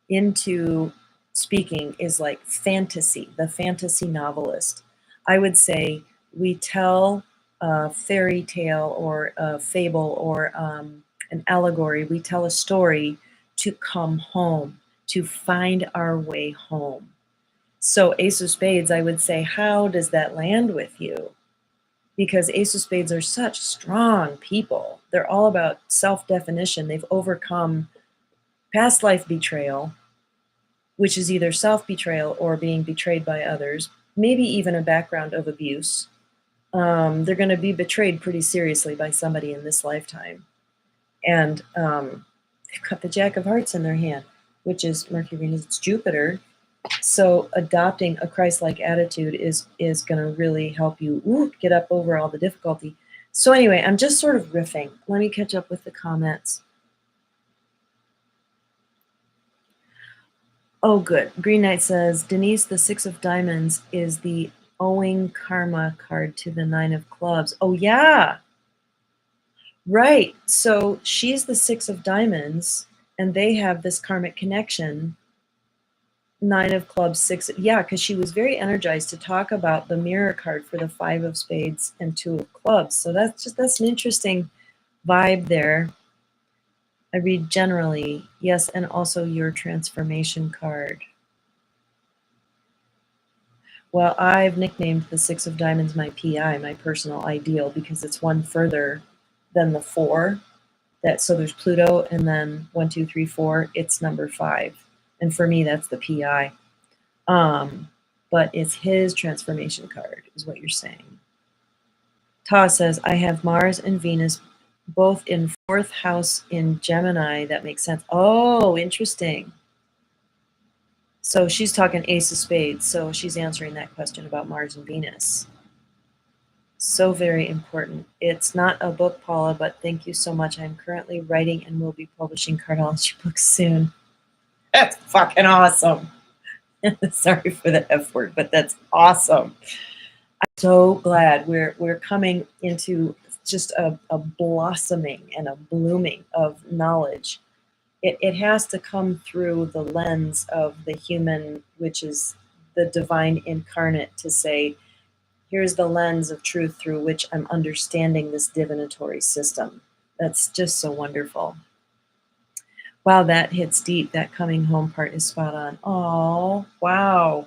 into speaking is like fantasy, the fantasy novelist. I would say we tell a fairy tale or a fable or an allegory. We tell a story to come home, to find our way home. So Ace of Spades, I would say, how does that land with you? Because Ace of Spades are such strong people. They're all about self-definition. They've overcome past life betrayal, which is either self-betrayal or being betrayed by others, maybe even a background of abuse. They're going to be betrayed pretty seriously by somebody in this lifetime. And they've got the Jack of Hearts in their hand, which is Mercury, Venus, it's Jupiter. So adopting a Christ-like attitude is going to really help you get up over all the difficulty. So anyway, I'm just sort of riffing. Let me catch up with the comments. Oh, good. Green Knight says, Denise, the Six of Diamonds is the owing karma card to the Nine of Clubs. Oh, yeah. Right. So she's the Six of Diamonds, and they have this karmic connection. Nine of Clubs, six. Yeah, because she was very energized to talk about the mirror card for the Five of Spades and Two of Clubs. So that's an interesting vibe there. I read generally, yes, and also your transformation card. Well, I've nicknamed the Six of Diamonds my PI, my personal ideal, because it's one further than the four. So there's Pluto, and then 1, 2, 3, 4. It's number 5, and for me, that's the PI. But it's his transformation card, is what you're saying. Ta says, I have Mars and Venus both in 4th house in Gemini. That makes sense. Oh, interesting. So she's talking Ace of Spades. So she's answering that question about Mars and Venus. So very important. It's not a book, Paula, but thank you so much. I'm currently writing and will be publishing cardology books soon. That's fucking awesome. Sorry for the F word, but that's awesome. I'm so glad we're coming into just a blossoming and a blooming of knowledge. It has to come through the lens of the human, which is the divine incarnate, to say, here's the lens of truth through which I'm understanding this divinatory system. That's just so wonderful. Wow, that hits deep. That coming home part is spot on. Oh, wow.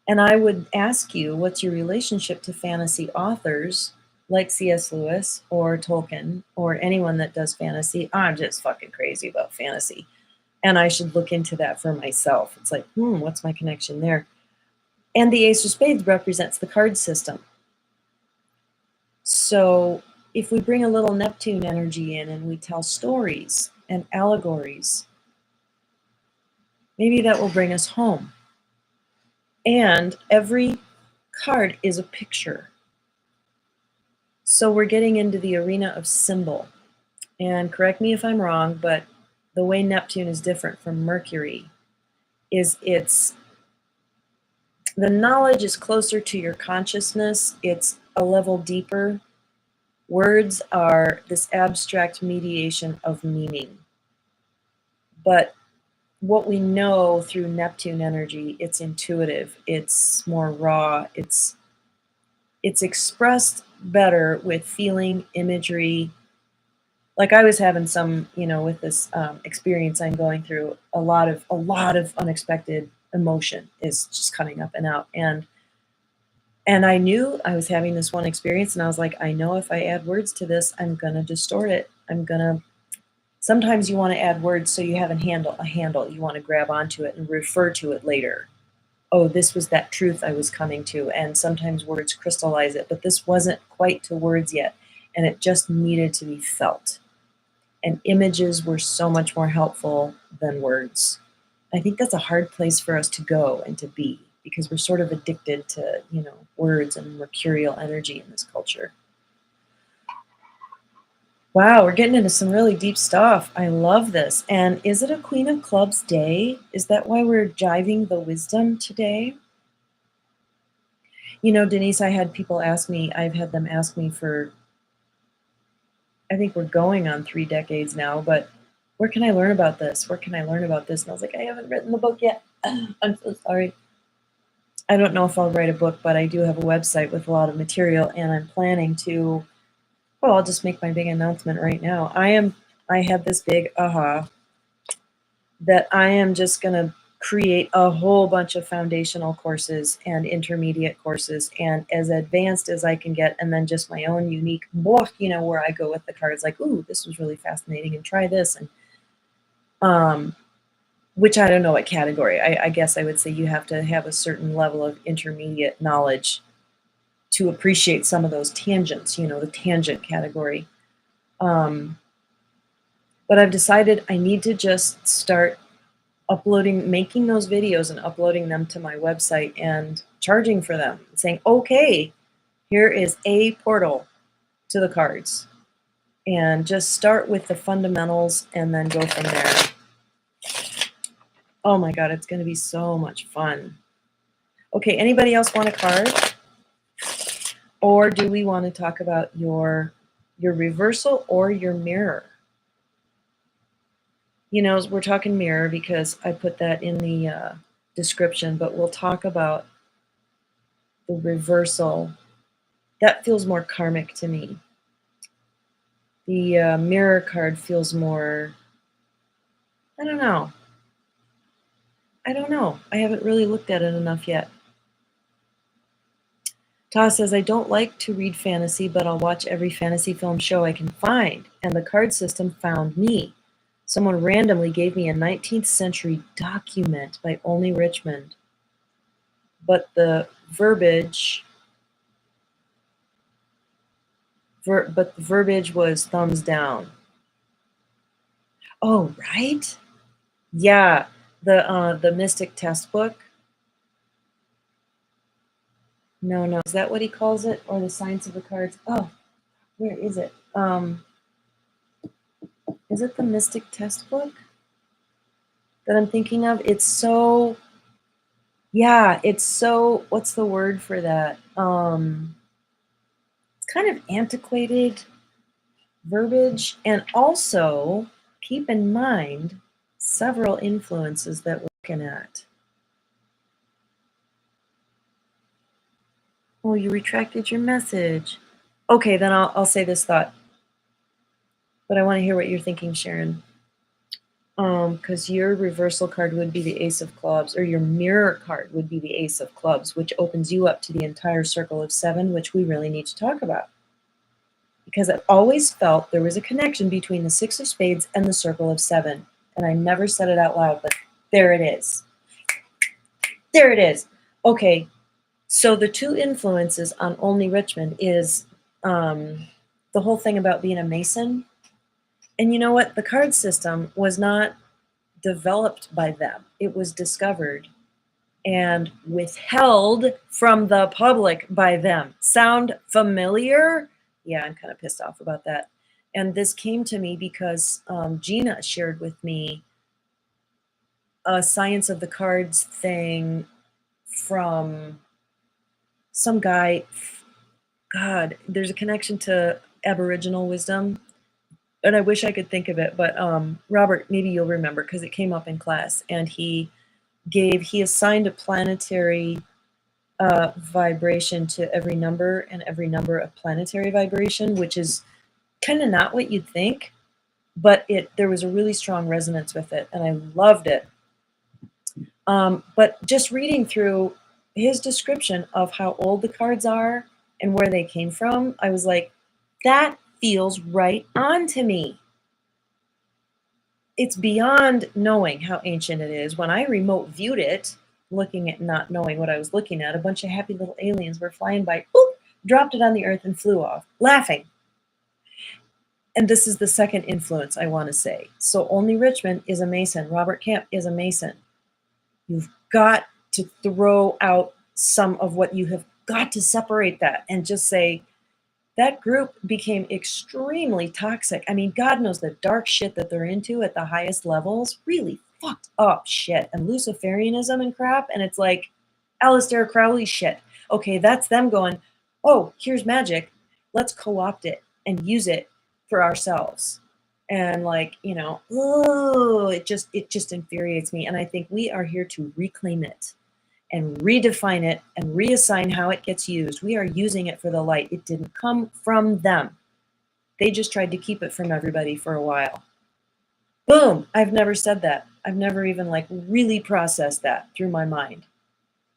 And I would ask you, what's your relationship to fantasy authors like C.S. Lewis or Tolkien or anyone that does fantasy? I'm just fucking crazy about fantasy. And I should look into that for myself. It's like, what's my connection there? And the Ace of Spades represents the card system. So if we bring a little Neptune energy in and we tell stories and allegories, maybe that will bring us home. And every card is a picture. So we're getting into the arena of symbol. And correct me if I'm wrong, but the way Neptune is different from Mercury is the knowledge is closer to your consciousness. It's a level deeper. Words are this abstract mediation of meaning. But what we know through Neptune energy, it's intuitive, it's more raw, it's expressed better with feeling, imagery. Like I was having some, with this experience I'm going through, a lot of unexpected emotion is just coming up and out. And I knew I was having this one experience, and I was like, I know if I add words to this, I'm going to distort it. Sometimes you want to add words so you have a handle. You want to grab onto it and refer to it later. Oh, this was that truth I was coming to. And sometimes words crystallize it, but this wasn't quite to words yet. And it just needed to be felt. And images were so much more helpful than words. I think that's a hard place for us to go and to be, because we're sort of addicted to, words and mercurial energy in this culture. Wow, we're getting into some really deep stuff. I love this. And is it a Queen of Clubs day? Is that why we're jiving the wisdom today? Denise, I've had them ask me for, I think we're going on 3 decades now, but where can I learn about this? Where can I learn about this? And I was like, I haven't written the book yet. I'm so sorry. I don't know if I'll write a book, but I do have a website with a lot of material, and I'm planning to, well, I'll just make my big announcement right now. I have this big aha that I am just going to create a whole bunch of foundational courses and intermediate courses and as advanced as I can get, and then just my own unique book, you know, where I go with the cards like, ooh, this was really fascinating and try this. And which I don't know what category. I guess I would say you have to have a certain level of intermediate knowledge to appreciate some of those tangents, you know, the tangent category. But I've decided I need to just start uploading, making those videos and uploading them to my website and charging for them, saying, okay, here is a portal to the cards. And just start with the fundamentals and then go from there. Oh my God, it's going to be so much fun. Okay, anybody else want a card? Or do we want to talk about your reversal or your mirror? You know, we're talking mirror because I put that in the description, but we'll talk about the reversal. That feels more karmic to me. The mirror card feels more, I don't know. I don't know. I haven't really looked at it enough yet. Ta says, I don't like to read fantasy, but I'll watch every fantasy film show I can find. And the card system found me. Someone randomly gave me a 19th century document by Olney Richmond. But the verbiage, the verbiage was thumbs down. Oh, right? Yeah, the Mystic Test Book. No, is that what he calls it? Or the Science of the Cards? Oh, where is it? Is it the Mystic Test Book that I'm thinking of? It's so, yeah, it's so, what's the word for that? It's kind of antiquated verbiage, and also keep in mind several influences that we're looking at. Oh, you retracted your message. Okay, then I'll say this thought. But I want to hear what you're thinking, Sharon. Because your reversal card would be the Ace of Clubs, or your mirror card would be the Ace of Clubs, which opens you up to the entire circle of 7, which we really need to talk about. Because I've always felt there was a connection between the 6 of Spades and the circle of 7. And I never said it out loud, but there it is. There it is. Okay, so the two influences on Olney Richmond is the whole thing about being a Mason. And you know what? The card system was not developed by them. It was discovered and withheld from the public by them. Sound familiar? Yeah, I'm kind of pissed off about that. And this came to me because Gina shared with me a Science of the Cards thing from some guy. God, there's a connection to Aboriginal wisdom, and I wish I could think of it, but Robert, maybe you'll remember because it came up in class, and he assigned a planetary vibration to every number and every number of planetary vibration, which is kind of not what you'd think, but there was a really strong resonance with it, and I loved it. But just reading through his description of how old the cards are and where they came from, I was like, that feels right on to me. It's beyond knowing how ancient it is. When I remote viewed it, looking at not knowing what I was looking at, a bunch of happy little aliens were flying by, boop, dropped it on the earth and flew off, laughing. And this is the second influence I want to say. So Olney Richmond is a Mason. Robert Camp is a Mason. You've got to throw out some of what you have got to separate that and just say, that group became extremely toxic. I mean, God knows the dark shit that they're into at the highest levels, really fucked up shit, and Luciferianism and crap. And it's like Aleister Crowley shit. Okay, that's them going, oh, here's magic. Let's co-opt it and use it for ourselves. And like, you know, oh, it just infuriates me. And I think we are here to reclaim it and redefine it and reassign how it gets used. We are using it for the light. It didn't come from them. They just tried to keep it from everybody for a while. Boom. I've never said that. I've never even like really processed that through my mind.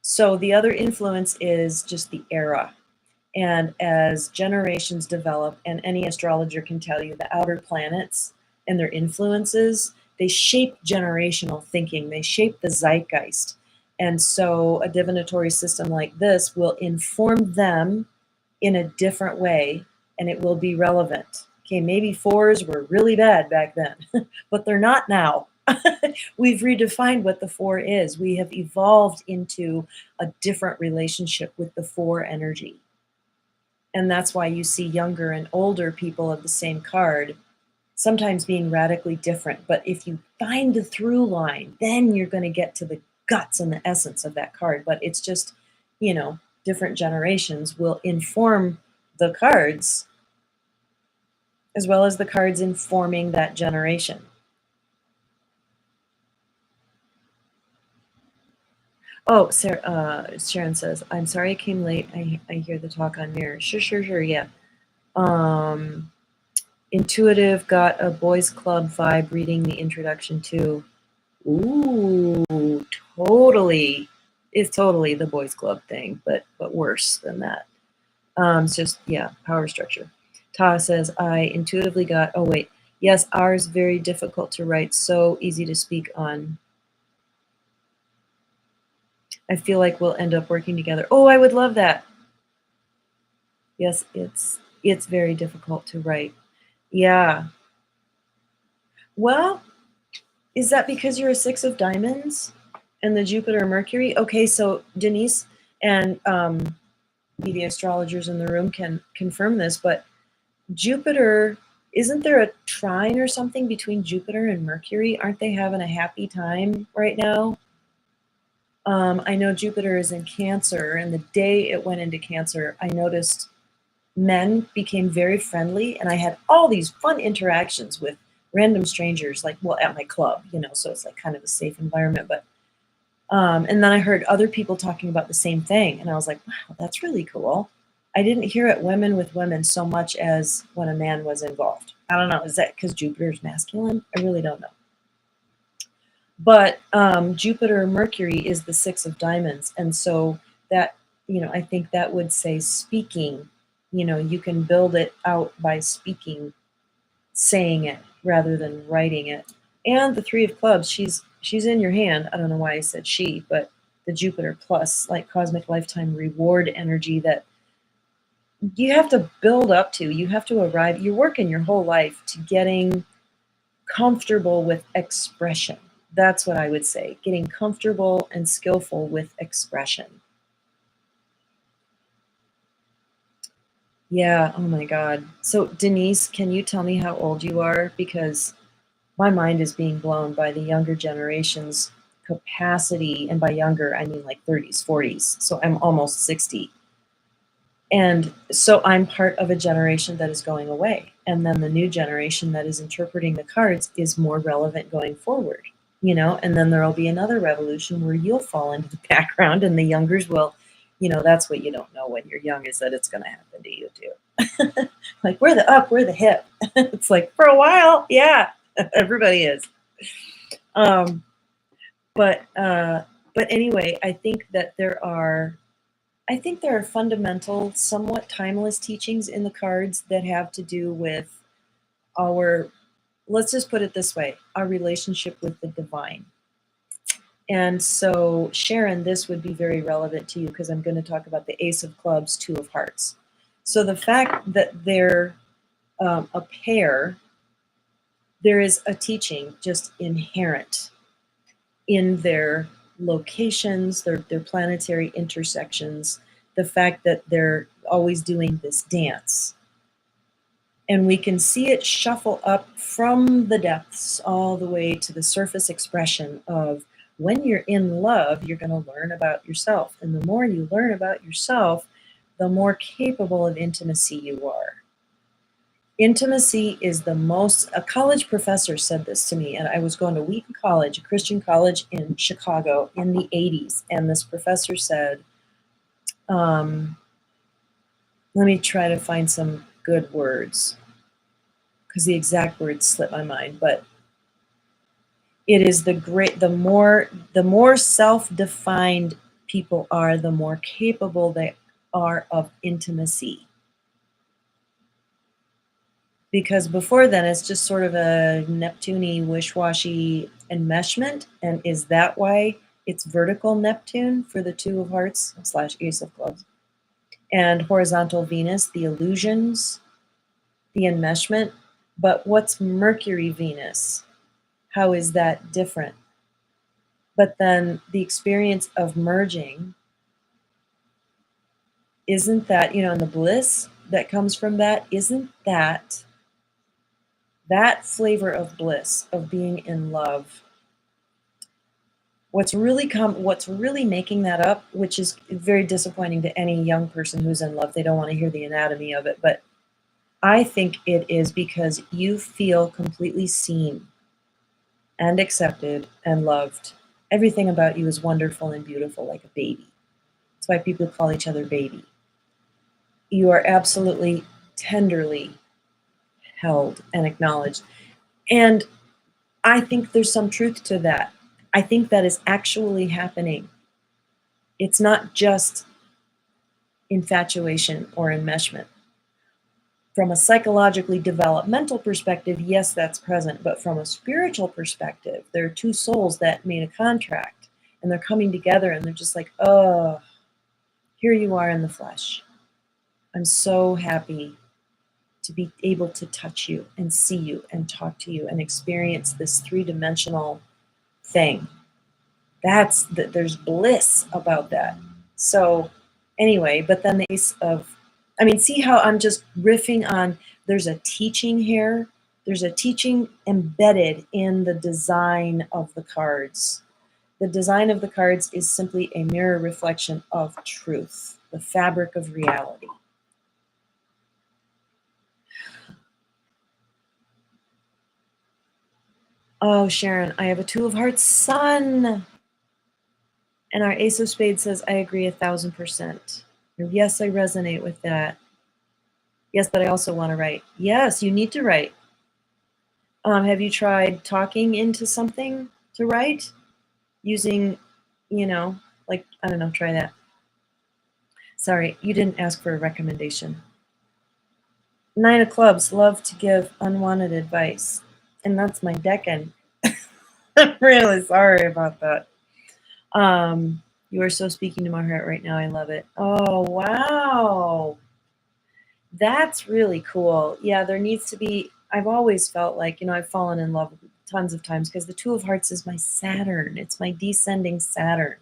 So the other influence is just the era. And as generations develop, and any astrologer can tell you, the outer planets and their influences, they shape generational thinking. They shape the zeitgeist. And so a divinatory system like this will inform them in a different way, and it will be relevant. Okay, maybe fours were really bad back then, but they're not now. We've redefined what the four is. We have evolved into a different relationship with the four energy. And that's why you see younger and older people of the same card sometimes being radically different. But if you find the through line, then you're going to get to the guts and the essence of that card. But it's just, you know, different generations will inform the cards as well as the cards informing that generation. Oh, Sarah, Sharon says, I'm sorry I came late. I hear the talk on mirror. Sure, yeah. Intuitive got a boys club vibe reading the introduction to. Ooh, totally. It's totally the boys club thing, but worse than that. It's just, yeah, power structure. Ta says, I intuitively got, oh wait, yes, ours very difficult to write, so easy to speak on. I feel like we'll end up working together. Oh, I would love that. Yes, it's very difficult to write. Yeah. Well, is that because you're a six of diamonds and the Jupiter Mercury? Okay, so Denise and the astrologers in the room can confirm this, but Jupiter, isn't there a trine or something between Jupiter and Mercury? Aren't they having a happy time right now? I know Jupiter is in Cancer, and the day it went into Cancer, I noticed men became very friendly, and I had all these fun interactions with random strangers, like, well, at my club, you know, so it's like kind of a safe environment. But and then I heard other people talking about the same thing, and I was like, wow, that's really cool. I didn't hear it women with women so much as when a man was involved. I don't know, is that because Jupiter's masculine? I really don't know. But Jupiter Mercury is the six of diamonds, and so that, you know, I think that would say speaking. You know, you can build it out by speaking, saying it rather than writing it. And the three of clubs, she's in your hand. I don't know why I said she, but the Jupiter plus, like, cosmic lifetime reward energy that you have to build up to. You have to arrive. You're working your whole life to getting comfortable with expression. That's what I would say. Getting comfortable and skillful with expression. Yeah, oh my God. So Denise, can you tell me how old you are? Because my mind is being blown by the younger generation's capacity. And by younger, I mean like 30s, 40s. So I'm almost 60. And so I'm part of a generation that is going away. And then the new generation that is interpreting the cards is more relevant going forward, you know, and then there'll be another revolution where you'll fall into the background and the youngers will, you know, that's what you don't know when you're young, is that it's going to happen to you too. Like, we're the up, we're the hip. It's like, for a while, yeah, everybody is. Um, but anyway, I think there are fundamental, somewhat timeless teachings in the cards that have to do with our, let's just put it this way, our relationship with the divine. And so, Sharon, this would be very relevant to you because I'm going to talk about the Ace of Clubs, Two of Hearts. So the fact that they're a pair, there is a teaching just inherent in their locations, their planetary intersections, the fact that they're always doing this dance. And we can see it shuffle up from the depths all the way to the surface expression of, when you're in love, you're going to learn about yourself. And the more you learn about yourself, the more capable of intimacy you are. Intimacy is the most, a college professor said this to me, and I was going to Wheaton College, a Christian college in Chicago in the 80s. And this professor said, let me try to find some good words because the exact words slip my mind, but it is the more self-defined people are, the more capable they are of intimacy. Because before then, it's just sort of a Neptune-y, wish-washy enmeshment. And is that why it's vertical Neptune for the Two of Hearts / Ace of Clubs? And horizontal Venus, the illusions, the enmeshment. But what's Mercury Venus? How is that different? But then the experience of merging, isn't that, and the bliss that comes from that, isn't that flavor of bliss, of being in love? What's really making that up, which is very disappointing to any young person who's in love, they don't want to hear the anatomy of it, but I think it is because you feel completely seen and accepted and loved. Everything about you is wonderful and beautiful, like a baby. That's why people call each other baby. You are absolutely tenderly held and acknowledged. And I think there's some truth to that. I think that is actually happening. It's not just infatuation or enmeshment. From a psychologically developmental perspective, yes, that's present. But from a spiritual perspective, there are two souls that made a contract and they're coming together and they're just like, oh, here you are in the flesh. I'm so happy to be able to touch you and see you and talk to you and experience this three-dimensional thing. There's bliss about that. So anyway, but then the Ace of, see how I'm just riffing on, there's a teaching here. There's a teaching embedded in the design of the cards. The design of the cards is simply a mirror reflection of truth, the fabric of reality. Oh, Sharon, I have a Two of Hearts sun. And our Ace of Spades says, I agree 1,000%. Yes, I resonate with that. Yes, but I also want to write. Yes, you need to write. Have you tried talking into something to write? Using, I don't know, try that. Sorry, you didn't ask for a recommendation. 9 of Clubs, love to give unwanted advice. And that's my Decan. I'm really sorry about that. You are so speaking to my heart right now. I love it. Oh, wow. That's really cool. Yeah, there needs to be, I've always felt like, I've fallen in love tons of times because the Two of Hearts is my Saturn. It's my descending Saturn.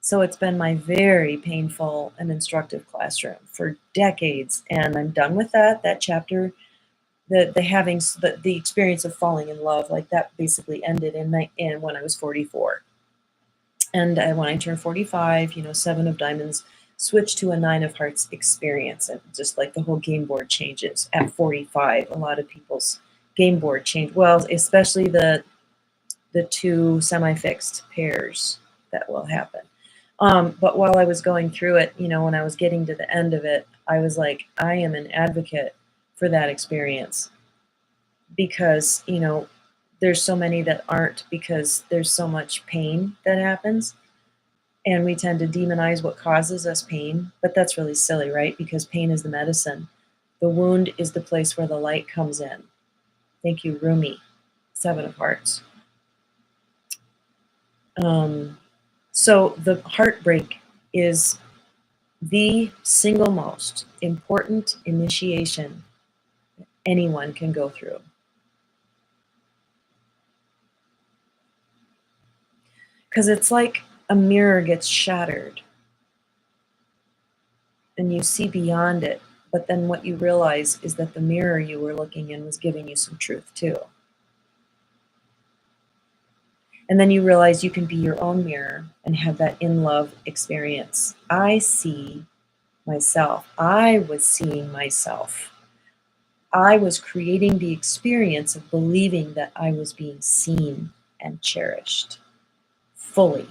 So it's been my very painful and instructive classroom for decades. And I'm done with that chapter. The experience of falling in love, like that basically ended in when I was 44. And when I turned 45, 7 of Diamonds switched to a 9 of Hearts experience. And just like the whole game board changes at 45, a lot of people's game board change. Well, especially the two semi-fixed pairs that will happen. But while I was going through it, when I was getting to the end of it, I was like, I am an advocate for that experience because, there's so many that aren't because there's so much pain that happens. And we tend to demonize what causes us pain, but that's really silly, right? Because pain is the medicine. The wound is the place where the light comes in. Thank you, Rumi, 7 of Hearts. So the heartbreak is the single most important initiation anyone can go through. Because it's like a mirror gets shattered and you see beyond it. But then what you realize is that the mirror you were looking in was giving you some truth too. And then you realize you can be your own mirror and have that in love experience. I see myself. I was seeing myself. I was creating the experience of believing that I was being seen and cherished fully.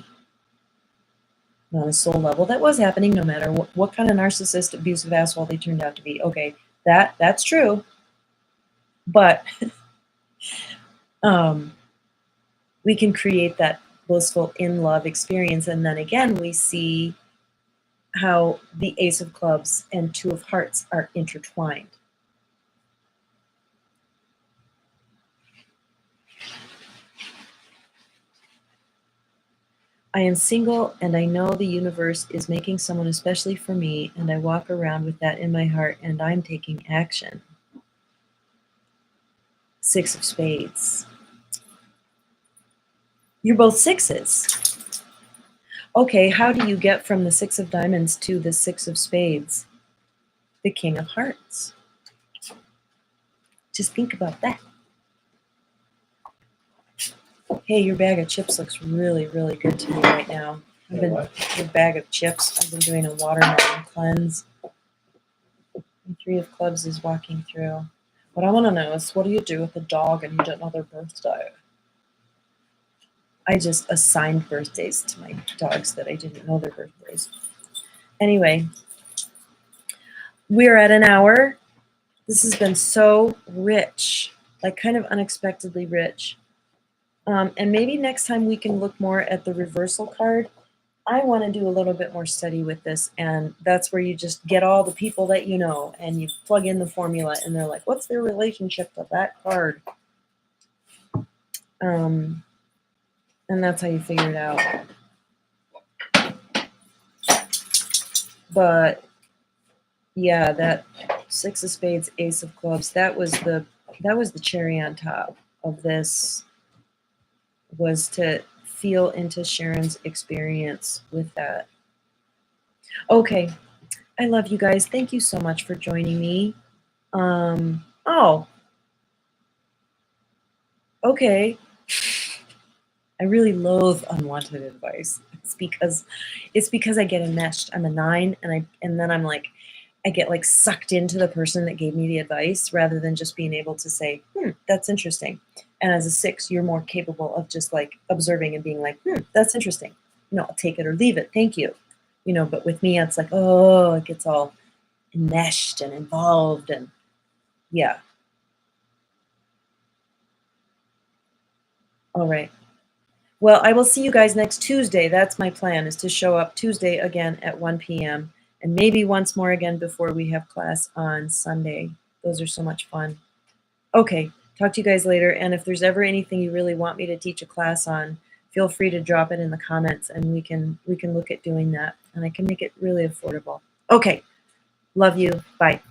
On a soul level, that was happening no matter what kind of narcissist, abusive asshole they turned out to be. Okay, that's true. But we can create that blissful in-love experience. And then again, we see how the Ace of Clubs and Two of Hearts are intertwined. I am single and I know the universe is making someone especially for me, and I walk around with that in my heart and I'm taking action. Six of Spades. You're both sixes. Okay, how do you get from the Six of Diamonds to the Six of Spades? The King of Hearts. Just think about that. Hey, your bag of chips looks really, really good to me right now. Your bag of chips. I've been doing a watermelon cleanse. And Three of Clubs is walking through. What I want to know is, what do you do with a dog and you don't know their birthday? I just assigned birthdays to my dogs that I didn't know their birthdays. Anyway, we're at an hour. This has been so rich, like kind of unexpectedly rich. And maybe next time we can look more at the reversal card. I want to do a little bit more study with this, and that's where you just get all the people that you know and you plug in the formula and they're like, what's their relationship to that card? And that's how you figure it out. But yeah, that Six of Spades, Ace of Clubs, that was the cherry on top of this, was to feel into Sharon's experience with that. Okay, I love you guys. Thank you so much for joining me. Oh, okay. I really loathe unwanted advice. It's because I get enmeshed. I'm a 9, and then I'm like, I get like sucked into the person that gave me the advice rather than just being able to say, that's interesting. And as a 6, you're more capable of just like observing and being like, that's interesting. I'll take it or leave it. Thank you. But with me, it's like, oh, it gets all enmeshed and involved, and yeah. All right. Well, I will see you guys next Tuesday. That's my plan, is to show up Tuesday again at 1 p.m. and maybe once more again before we have class on Sunday. Those are so much fun. Okay, talk to you guys later. And if there's ever anything you really want me to teach a class on, feel free to drop it in the comments and we can look at doing that. And I can make it really affordable. Okay, love you. Bye.